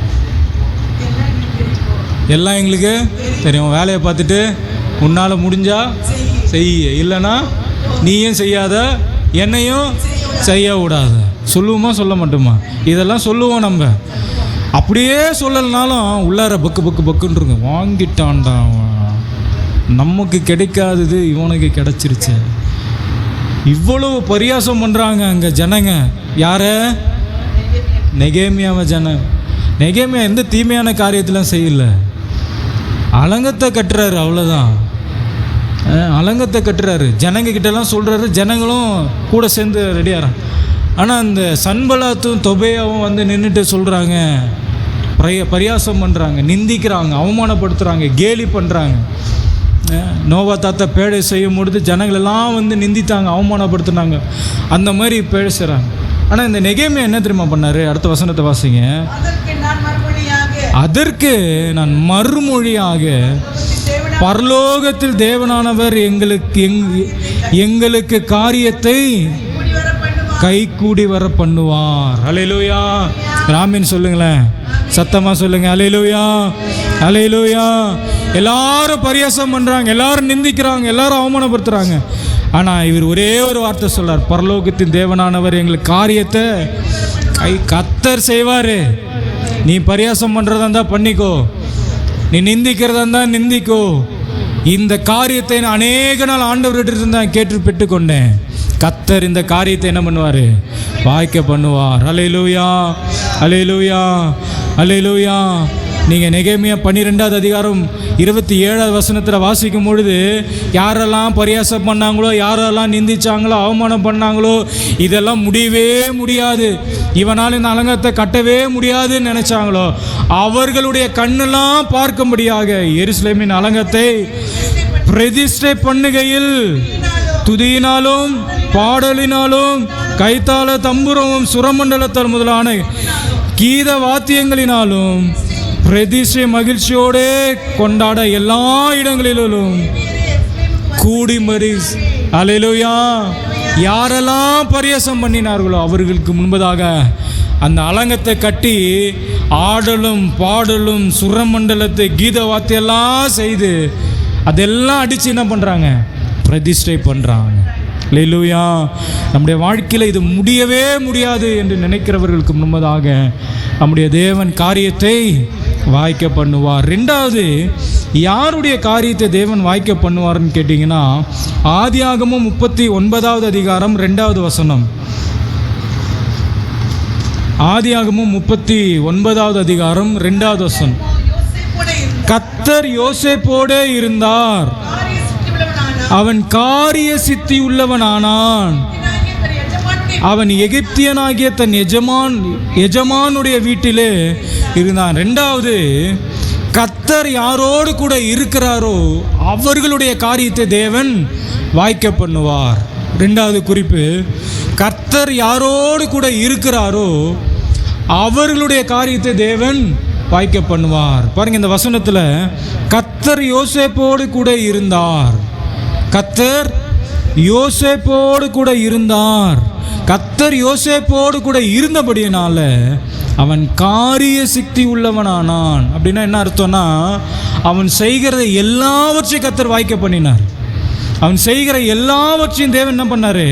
எல்லாம் எங்களுக்கு தெரியும். வேலையை பார்த்துட்டு உன்னால் முடிஞ்சா செய்ய, இல்லைன்னா நீயும் செய்யாத, என்னையும் செய்ய விடாத. சொல்லுவோமா சொல்ல மாட்டோமா? இதெல்லாம் சொல்லுவோம் நம்ம. அப்படியே சொல்லலைனாலும் உள்ளார பக்கு பக்கு பக்குன்னு இருக்கு. வாங்கிட்டான்டா, நமக்கு கிடைக்காதது இவனுக்கு கிடைச்சிருச்சு. இவ்வளவு பரியாசம் பண்ணுறாங்க அங்கே ஜனங்க. யார? நெகேமியாவை. நெகேமியா எந்த தீமையான காரியத்திலும் செய்யல, அலங்கத்தை கட்டுறாரு, அவ்வளோதான். அலங்கத்தை கட்டுறாரு, ஜனங்க கிட்டலாம் சொல்கிறாரு, ஜனங்களும் கூட சேர்ந்து ரெடியாகிறான். ஆனால் அந்த சன்பலாத்தும் தொபேயாவும் வந்து நின்றுட்டு சொல்கிறாங்க, பரியாசம் பண்ணுறாங்க, நிந்திக்கிறாங்க, அவமானப்படுத்துகிறாங்க, கேலி பண்ணுறாங்க. நோவா தாத்தா பேழை செய்யும் பொழுது ஜனங்களெல்லாம் வந்து நிந்தித்தாங்க, அவமானப்படுத்துனாங்க. அந்த மாதிரி பேசுகிறாங்க. ஆனால் இந்த நெகேமியா என்ன தெரியுமா பண்ணார்? அடுத்த வசனத்தை வாசிங்க. அதற்கு நான் மறுமொழியாக, பரலோகத்தில் தேவனானவர் எங்களுக்கு காரியத்தை கைகூடி வர பண்ணுவார். அல்லேலூயா. ஆமென் சொல்லுங்களேன், சத்தமாக சொல்லுங்க. அல்லேலூயா, அல்லேலூயா. எல்லாரும் பரியாசம் பண்ணுறாங்க, எல்லாரும் நிந்திக்கிறாங்க, எல்லாரும் அவமானப்படுத்துகிறாங்க. ஆனால் இவர் ஒரே ஒரு வார்த்தை சொல்றார், பரலோகத்தின் தேவனானவர் எங்களுக்கு காரியத்தை கர்த்தர் செய்வார். நீ பரியாசம் பண்ணுறதா இருந்தால் பண்ணிக்கோ, நீ நிந்திக்கிறதா இருந்தால் நிந்திக்கோ. இந்த காரியத்தை நான் அநேக நாள் ஆண்டவர்கிட்ட இருந்தால் கேட்டு பெற்றுக்கொண்டேன். கர்த்தர் இந்த காரியத்தை என்ன பண்ணுவார்? வாய்க்க பண்ணுவார். அல்லேலூயா, அல்லேலூயா, அல்லேலூயா. நீங்கள் நெகேமியா 12வது அதிகாரம் 27வது வசனத்தில் வாசிக்கும் பொழுது, யாரெல்லாம் பரியாசம் பண்ணாங்களோ, யாரெல்லாம் நிந்திச்சாங்களோ, அவமானம் பண்ணாங்களோ, இதெல்லாம் முடியவே முடியாது, இவனால் இந்த அலங்கத்தை கட்டவே முடியாதுன்னு நினைச்சாங்களோ, அவர்களுடைய கண்ணெல்லாம் பார்க்கும்படியாக எருசலேமின் அலங்கத்தை பிரதிஷ்டை பண்ணுகையில் துதியினாலும் பாடலினாலும் கைத்தாள தம்புரமும் சுரமண்டலத்தால் முதலான கீத வாத்தியங்களினாலும் பிரதிஷ்டை மகிழ்ச்சியோடு கொண்டாட எல்லா இடங்களிலும் கூடி மறி. அல்லேலூயா. யாரெல்லாம் பரியாசம் பண்ணினார்களோ அவர்களுக்கு முன்பதாக அந்த அலங்கத்தை கட்டி ஆடலும் பாடலும் சுரமண்டலத்தை கீத வாத்தியெல்லாம் செய்து அதெல்லாம் அடித்து என்ன பண்ணுறாங்க? பிரதிஷ்டை பண்ணுறாங்க. அல்லேலூயா. நம்முடைய வாழ்க்கையில் இது முடியவே முடியாது என்று நினைக்கிறவர்களுக்கு முன்பதாக நம்முடைய தேவன் காரியத்தை வாய்க்க பண்ணுவார். ரெண்டாவது, யாருடைய காரியத்தை தேவன் வாய்க்க பண்ணுவார்னு கேட்டிங்கன்னா, ஆதியாகமம் 39வது அதிகாரம் 2வது வசனம். ஆதியாகமம் 39வது அதிகாரம் 2வது வசனம். கர்த்தர் யோசேப்போடே இருந்தார், அவன் காரிய சித்தி உள்ளவனானான், அவன் எகிப்தியனாகிய தன் எஜமானுடைய வீட்டிலே இருந்தான். ரெண்டாவது, கர்த்தர் யாரோடு கூட இருக்கிறாரோ அவர்களுடைய காரியத்தை தேவன் வாய்க்க பண்ணுவார். ரெண்டாவது குறிப்பு, கர்த்தர் யாரோடு கூட இருக்கிறாரோ அவர்களுடைய காரியத்தை தேவன் வாய்க்க பண்ணுவார். பாருங்க, இந்த வசனத்தில் கர்த்தர் யோசேப்போடு கூட இருந்தார். கர்த்தர் யோசேப்போடு கூட இருந்தார். கர்த்தர் யோசேப்போடு கூட இருந்தபடியினால அவன் காரிய சித்தி உள்ளவனானான். அப்படின்னா என்ன அர்த்தம்னா, அவன் செய்கிறதை எல்லாவற்றையும் கர்த்தர் வாய்க்க பண்ணினார். அவன் செய்கிற எல்லாவற்றையும் தேவன் என்ன பண்ணார்?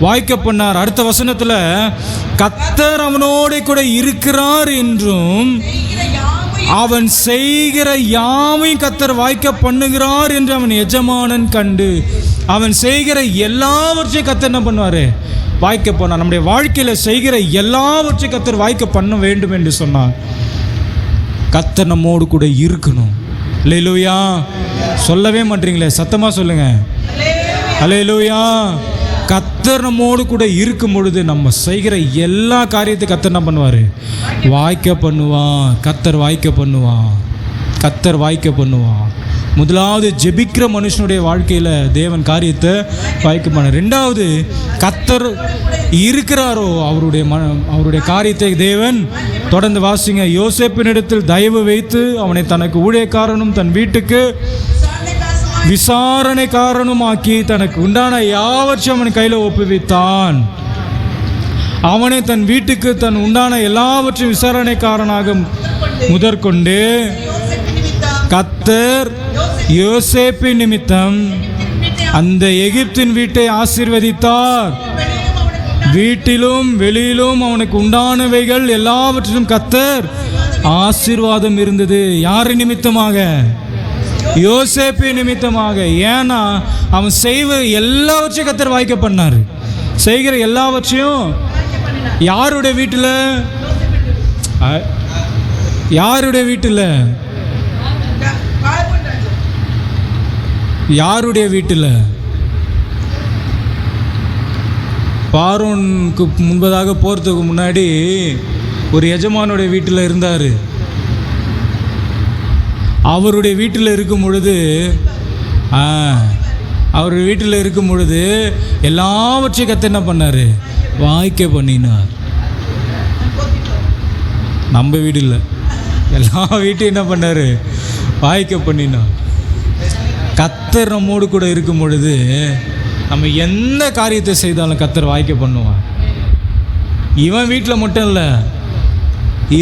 வாய்க்க பண்ணார். அடுத்த வசனத்தில் கர்த்தர் அவனோடு கூட இருக்கிறார் என்றும் அவன் செய்கிற யாவையும் கர்த்தர் வாய்க்க பண்ணுகிறார் என்று அவன் எஜமானன் கண்டு. அவன் செய்கிற எல்லாவற்றையும் கர்த்தர் என்ன பண்ணுவார்? வாய்க்க பண்ணார். நம்முடைய வாழ்க்கையில் செய்கிற எல்லாவற்றையும் கர்த்தர் வாய்க்க பண்ண வேண்டும் என்று சொன்னார். கர்த்தர் நம்மோடு கூட இருக்கணும். அல்லேலூயா. சொல்லவே மாட்டீங்களே, சத்தமாக சொல்லுங்க. அல்லேலூயா. கர்த்தர் நம்மோடு கூட இருக்கும் பொழுது நம்ம செய்கிற எல்லா காரியத்தையும் கர்த்தர் என்ன பண்ணுவார்? வாய்க்க பண்ணுவான். கர்த்தர் வாய்க்க பண்ணுவான். கர்த்தர் வாய்க்க பண்ணுவான். முதலாவது, ஜெபிக்கிற மனுஷனுடைய வாழ்க்கையில் தேவன் காரியத்தை வாய்க்க பண்ண. ரெண்டாவது, கர்த்தர் இருக்கிறாரோ அவருடைய காரியத்தை தேவன் தொடர்ந்து வாசிங்க. யோசேப்பினிடத்தில் தயவு வைத்து அவனை தனக்கு ஊழியக்காரனும் தன் வீட்டுக்கு விசாரணைக்காரனுமாக்கி தனக்கு உண்டான யாவற்றையும் அவன் கையில் ஒப்புவித்தான். அவனை தன் வீட்டுக்கு தன் உண்டான எல்லாவற்றையும் விசாரணைக்காரனாக முதற்கொண்டு கர்த்தர் யோசேப்பின் நிமித்தம் அந்த எகிப்தின் வீட்டை ஆசீர்வதித்தார். வீட்டிலும் வெளியிலும் அவனுக்கு உண்டானவைகள் எல்லாவற்றிலும் கர்த்தர் ஆசீர்வாதம் இருந்தது. யார் நிமித்தமாக? யோசேப்பின் நிமித்தமாக. ஏன்னா அவன் செய்வ எல்லாவற்றையும் கர்த்தர் வாய்க்க பண்ணார். செய்கிற எல்லாவற்றையும் யாருடைய வீட்டில்? யாருடைய வீட்டில்? யாருடைய வீட்டில்? பார்வோனுக்கு முன்பதாக போகிறதுக்கு முன்னாடி ஒரு எஜமானுடைய வீட்டில் இருந்தார். அவருடைய வீட்டில் இருக்கும் பொழுது எல்லாவற்றையும் கர்த்தர் என்ன பண்ணார்? வாய்க்க பண்ணினார். நம்ம வீடு இல்லை, எல்லா வீட்டையும் என்ன பண்ணார்? வாய்க்க பண்ணினார். கர்த்தர் நம்மோடு கூட இருக்கும் பொழுது நம்ம எந்த காரியத்தை செய்தாலும் கர்த்தர் வாய்க்க பண்ணுவான். இவன் வீட்டில் மட்டும் இல்லை,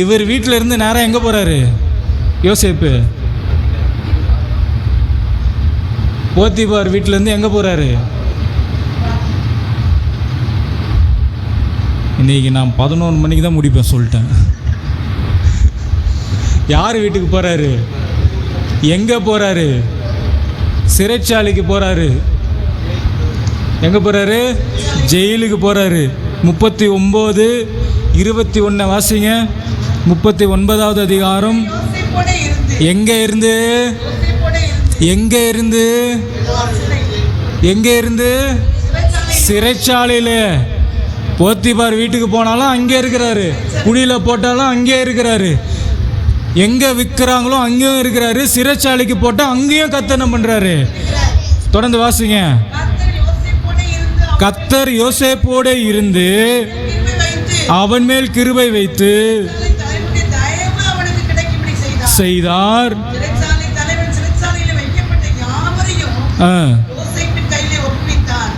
இவர் வீட்டில் இருந்து நேரம் எங்கே போகிறாரு? யோசேப்பு போத்திபார் வீட்டிலேருந்து எங்கே போகிறாரு? இன்றைக்கி நான் 11 மணிக்கு தான் முடிப்பேன் சொல்லிட்டேன். யார் வீட்டுக்கு போகிறாரு? எங்கே போகிறாரு? சிறைச்சாலைக்கு போகிறாரு. எங்கே போகிறாரு? ஜெயிலுக்கு போகிறாரு. 39:21 வாசிங்க. 39வது அதிகாரம். எங்கே இருந்து? எங்கே இருந்து? எங்கே இருந்து? சிறைச்சாலையில். போத்திபார் வீட்டுக்கு போனாலும் அங்கே இருக்கிறாரு, குழியில் போட்டாலும் அங்கே இருக்கிறாரு, எங்கே விற்கிறாங்களோ அங்கேயும் இருக்கிறாரு, சிறைச்சாலைக்கு போட்டால் அங்கேயும் கர்த்தர் என்ன பண்ணுறாரு? தொடர்ந்து வாசிங்க. கர்த்தர் யோசேப்போடு இருந்து அவன் மேல் கிருபை வைத்து செய்தார். சிறைச்சாலை தலைவன் சிறைச்சாலையில் வைக்கப்பட்ட யாவரையும் யோசேப்பின் கையிலே ஒப்புவித்தார்.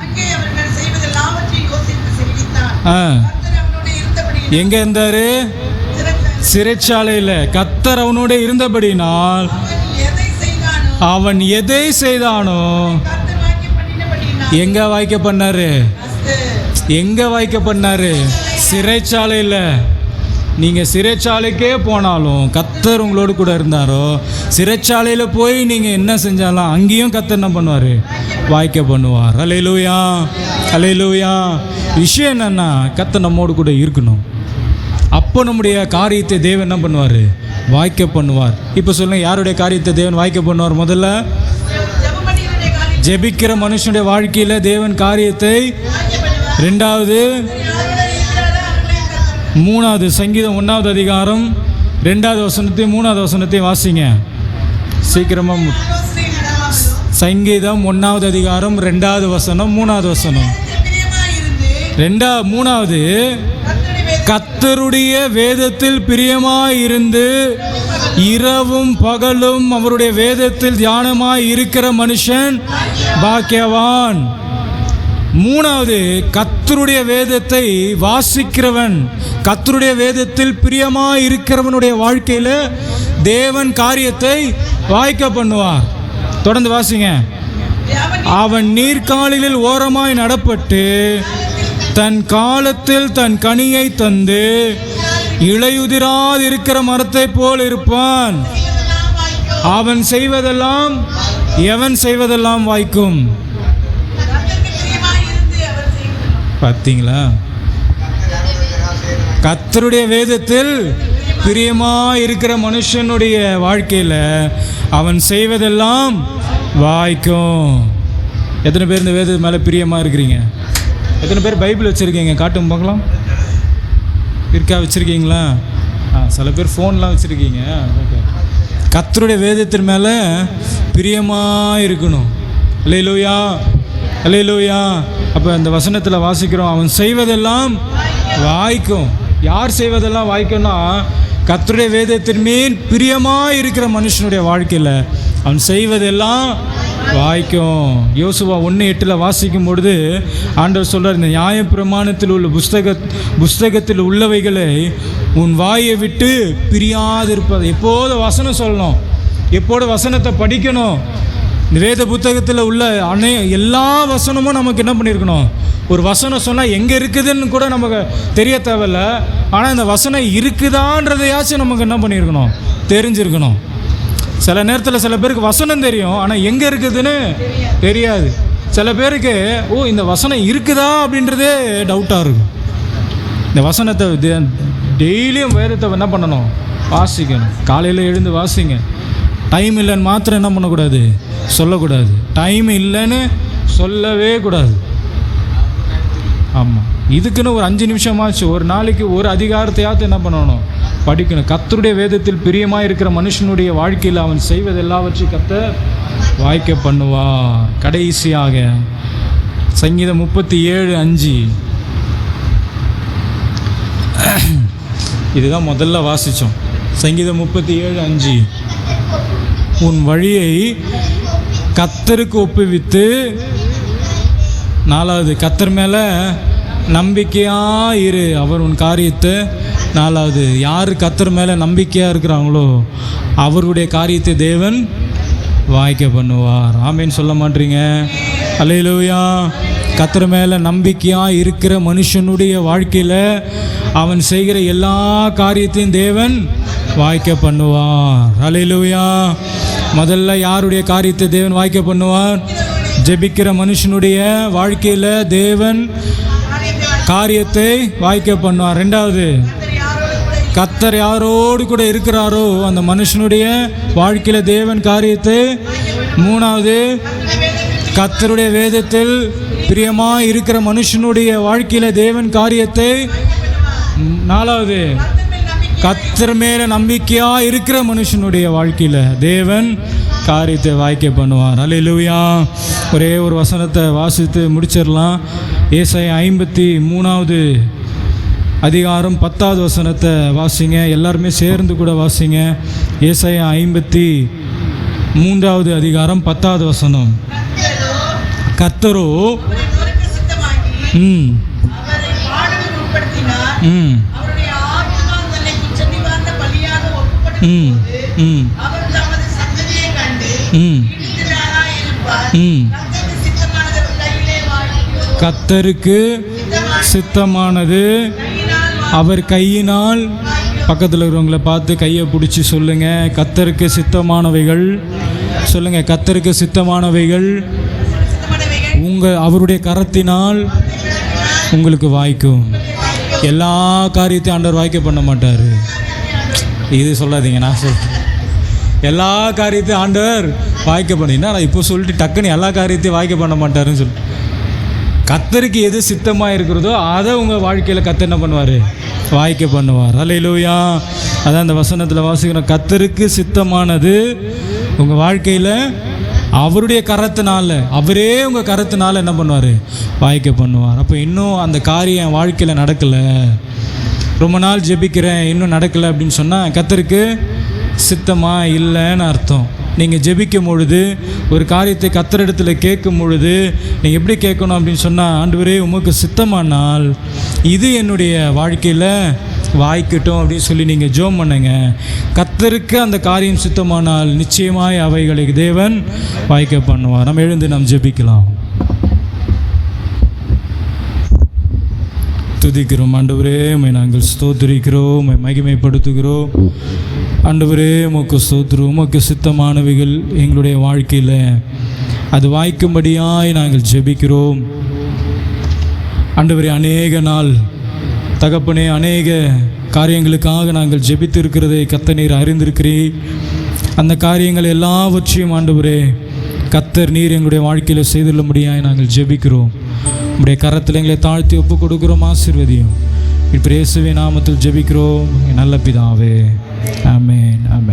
அங்கே அவர்கள் செய்வதெல்லாவற்றையும் யோசேப்பு செய்வித்தார். கர்த்தர் அவனோடு இருந்தபடியினால். எங்க இருந்தாரு? சிறைச்சாலையில். கர்த்தர் அவனோட இருந்தபடினால் அவன் எதை செய்தானோ எங்க வாய்க்க பண்ணாரு? எங்க வாய்க்க பண்ணாரு? சிறைச்சாலையில். நீங்க சிறைச்சாலைக்கே போனாலும் கர்த்தர் உங்களோடு கூட இருந்தாரோ, சிறைச்சாலையில் போய் நீங்க என்ன செஞ்சாலும் அங்கேயும் கர்த்தர் என்ன பண்ணுவார்? வாய்க்க பண்ணுவார். அல்லேலூயா, அல்லேலூயா. விஷயம் என்னன்னா, கர்த்தர் நம்மோடு கூட இருக்கணும். அப்போ நம்முடைய காரியத்தை தேவன் என்ன பண்ணுவார்? வாய்க்க பண்ணுவார். இப்போ சொல்லுங்க, யாருடைய காரியத்தை தேவன் வாய்க்க பண்ணுவார்? முதல்ல ஜெபிக்கிற மனுஷனுடைய வாழ்க்கையில் தேவன் காரியத்தை. ரெண்டாவது, மூணாவது சங்கீதம் 1வது அதிகாரம் 2வது வசனத்தையும் 3வது வசனத்தையும் வாசிங்க சீக்கிரமாக. சங்கீதம் 1வது அதிகாரம் 2வது வசனம் 3வது வசனம். மூணாவது, கர்த்தருடைய வேதத்தில் பிரியமாயிருந்து இரவும் பகலும் அவருடைய வேதத்தில் தியானமாய் இருக்கிற மனுஷன் பாக்கியவான். மூணாவது, கர்த்தருடைய வேதத்தை வாசிக்கிறவன், கர்த்தருடைய வேதத்தில் பிரியமாய் இருக்கிறவனுடைய வாழ்க்கையில் தேவன் காரியத்தை வாய்க்க பண்ணுவார். தொடர்ந்து வாசிங்க. அவன் நீர்க்காலில் ஓரமாய் நடப்பட்டு தன் காலத்தில் தன் கனியை தந்து இளையுதிராது இருக்கிற மரத்தை போல் இருப்பான். அவன் செய்வதெல்லாம், எவன் செய்வதெல்லாம் வாய்க்கும். பார்த்தீங்களா? கர்த்தருடைய வேதத்தில் பிரியமாக இருக்கிற மனுஷனுடைய வாழ்க்கையில் அவன் செய்வதெல்லாம் வாய்க்கும். எத்தனை பேர் இந்த வேதத்து மேலே பிரியமாக இருக்கிறீங்க? எத்தனை பேர் பைபிள் வச்சுருக்கீங்க? காட்டும் பார்க்கலாம். இருக்கா? வச்சுருக்கீங்களா? சில பேர் ஃபோன்லாம் வச்சுருக்கீங்க. ஓகே. கர்த்தருடைய வேதத்தின் மேலே பிரியமாக இருக்கணும். அல்லேலூயா, அல்லேலூயா. அப்போ இந்த வசனத்தில் வாசிக்கிறோம், அவன் செய்வதெல்லாம் வாய்க்கும். யார் செய்வதெல்லாம் வாய்க்கும்னா, கர்த்தருடைய வேதத்தின் மேல் பிரியமாக இருக்கிற மனுஷனுடைய வாழ்க்கையில் அவன் செய்வதெல்லாம் வாய்க்கும். யோசுவா 1:8 வாசிக்கும் பொழுது ஆண்டவர் சொல்கிறார், இந்த நியாயப்பிரமாணத்தில் உள்ள புஸ்தகத்தில் உள்ளவைகளை உன் வாயை விட்டு பிரியாதிருப்பது. எப்போது வசனம் சொல்லணும், எப்போது வசனத்தை படிக்கணும். இந்த வேத புத்தகத்தில் உள்ள எல்லா வசனமும் நமக்கு என்ன பண்ணியிருக்கணும்? ஒரு வசனம் சொன்னால் எங்கே இருக்குதுன்னு கூட நமக்கு தெரிய தேவையில்லை. ஆனால் இந்த வசனம் இருக்குதான்றதையாச்சும் நமக்கு என்ன பண்ணியிருக்கணும்? தெரிஞ்சிருக்கணும். சில நேரத்தில் சில பேருக்கு வசனம் தெரியும், ஆனால் எங்கே இருக்குதுன்னு தெரியாது. சில பேருக்கு இந்த வசனம் இருக்குதா அப்படின்றதே டவுட்டாக இருக்கும். இந்த வசனத்தை டெய்லியும் வேதத்தை என்ன பண்ணணும்? வாசிக்கணும். காலையில் எழுந்து வாசிங்க. டைம் இல்லைன்னு மாத்திரம் என்ன பண்ணக்கூடாது? சொல்லக்கூடாது. டைம் இல்லைன்னு சொல்லவே கூடாது. ஆமாம், இதுக்குன்னு ஒரு 5 நிமிஷமாச்சு ஒரு நாளைக்கு ஒரு அதிகாரத்தையாவது என்ன பண்ணணும்? படிக்கணும். கர்த்தருடைய வேதத்தில் பிரியமாக இருக்கிற மனுஷனுடைய வாழ்க்கையில் அவன் செய்வது எல்லாவற்றையும் கர்த்தர் வாய்க்க பண்ணுவார். கடைசியாக சங்கீதம் 37:5 இதுதான் முதல்ல வாசித்தோம். சங்கீதம் 37:5, உன் வழியை கர்த்தருக்கு ஒப்புவித்து. 4வது, கர்த்தர் மேலே நம்பிக்கையாக இரு, அவர் உன் காரியத்தை. 4வது, யார் கர்த்தர் மேலே நம்பிக்கையாக இருக்கிறாங்களோ அவருடைய காரியத்தை தேவன் வாய்க்க பண்ணுவார். ஆமேன்னு சொல்ல மாட்டீங்க? அல்லேலூயா. கர்த்தர் மேலே நம்பிக்கையாக இருக்கிற மனுஷனுடைய வாழ்க்கையில் அவன் செய்கிற எல்லா காரியத்தையும் தேவன் வாய்க்க பண்ணுவார். அல்லேலூயா. முதல்ல யாருடைய காரியத்தை தேவன் வாய்க்க பண்ணுவார்? ஜெபிக்கிற மனுஷனுடைய வாழ்க்கையில் தேவன் காரியத்தை வாய்க்க பண்ணுவார். 2வது, கர்த்தர் யாரோடு கூட இருக்கிறாரோ அந்த மனுஷனுடைய வாழ்க்கையில் தேவன் காரியத்தை. 3வது, கர்த்தருடைய வேதத்தில் பிரியமாக இருக்கிற மனுஷனுடைய வாழ்க்கையில் தேவன் காரியத்தை. 4வது, கர்த்தர் மேலே நம்பிக்கையாக இருக்கிற மனுஷனுடைய வாழ்க்கையில் தேவன் காரியத்தை வாய்க்க பண்ணுவார். அல்லேலூயா. ஒரே ஒரு வசனத்தை வாசித்து முடிச்சிடலாம். ஏசாயா 53வது அதிகாரம் 10வது வசனத்தை வாசிங்க. எல்லாருமே சேர்ந்து கூட வாசிங்க. ஏசாயா 53வது அதிகாரம் 10வது வசனம். கர்த்தரோ அவரை நொறுக்க சித்தமாகி அவரை பாடுக்கு உட்படுத்தினார். அவருடைய ஆத்துமா தன்னை குற்ற நிவாரண பலியாக ஒப்புக்கொடுக்கும் போது அவர் தமது சந்ததியை கண்டு இடிந்தவராய் இருப்பார். கர்த்தருக்கு சித்தமானது அவர் கையினால். பக்கத்தில் இருக்கிறவங்களை பார்த்து கையை பிடிச்சி சொல்லுங்கள், கர்த்தருக்கு சித்தமானவைகள். சொல்லுங்கள், கர்த்தருக்கு சித்தமானவைகள் அவருடைய கரத்தினால் உங்களுக்கு வாய்க்கும். எல்லா காரியத்தையும் ஆண்டவர் வாய்க்க பண்ண மாட்டார். இது சொல்லாதீங்க, நான் சொல்கிறேன். எல்லா காரியத்தையும் ஆண்டவர் வாய்க்க பண்ணினா, நான் இப்போ சொல்லிட்டு டக்குன்னு எல்லா காரியத்தையும் வாய்க்க பண்ண மாட்டாருன்னு சொல்லி, கர்த்தருக்கு எது சித்தமாக இருக்கிறதோ அதை உங்கள் வாழ்க்கையில் கர்த்தர் என்ன பண்ணுவார்? வாய்க்க பண்ணுவார். அல்லேலூயா. அதான் அந்த வசனத்தில் வாசிக்கிறோம், கர்த்தருக்கு சித்தமானது உங்கள் வாழ்க்கையில் அவருடைய கரத்தினால, அவரே உங்கள் கரத்தினால என்ன பண்ணுவார்? வாய்க்க பண்ணுவார். அப்போ இன்னும் அந்த காரியம் என் வாழ்க்கையில் நடக்கலை, ரொம்ப நாள் ஜெபிக்கிறேன் இன்னும் நடக்கலை அப்படின்னு சொன்னால் கர்த்தருக்கு சித்தமாக இல்லைன்னு அர்த்தம். நீங்கள் ஜெபிக்கும் பொழுது, ஒரு காரியத்தை கர்த்தரிடத்தில் கேட்கும் பொழுது நீங்கள் எப்படி கேட்கணும் அப்படின்னு சொன்னால், ஆண்டவரே உமக்கு சித்தமானால் இது என்னுடைய வாழ்க்கையில் வாய்க்கட்டும் அப்படின்னு சொல்லி நீங்கள் ஜெபம் பண்ணுங்க. கர்த்தருக்கு அந்த காரியம் சித்தமானால் நிச்சயமாய் அவைகளை தேவன் வாய்க்க பண்ணுவார். நம்ம எழுந்து நாம் ஜெபிக்கலாம். துதிக்கிறோம் ஆண்டவரே, உம்மை நாங்கள் ஸ்தோத்திரிக்கிறோம், உம்மை மகிமைப்படுத்துகிறோம். ஆண்டவரே உமக்கு ஸ்தோத்திரம். உமக்கு சித்தமானவைகள் எங்களுடைய வாழ்க்கையில் அது வாய்க்கும்படியாய் நாங்கள் ஜெபிக்கிறோம். ஆண்டவரே, அநேக நாள் தகப்பனே, அநேக காரியங்களுக்காக நாங்கள் ஜெபித்து இருக்கிறதை கர்த்தர் நீர் அறிந்திருக்கிறீர். அந்த காரியங்கள் எல்லாவற்றையும் ஆண்டவரே கர்த்தர் நீர் எங்களுடைய வாழ்க்கையில் செய்துள்ளபடியாய் நாங்கள் ஜெபிக்கிறோம். உம்முடைய கரத்தில் எங்களை தாழ்த்தி ஒப்பு கொடுக்கிறோம். ஆசீர்வதியும். இப்போ இயேசுவின் நாமத்தில் ஜெபிக்கிறோம் நல்ல பிதாவே. ஆமென். ஆமென்.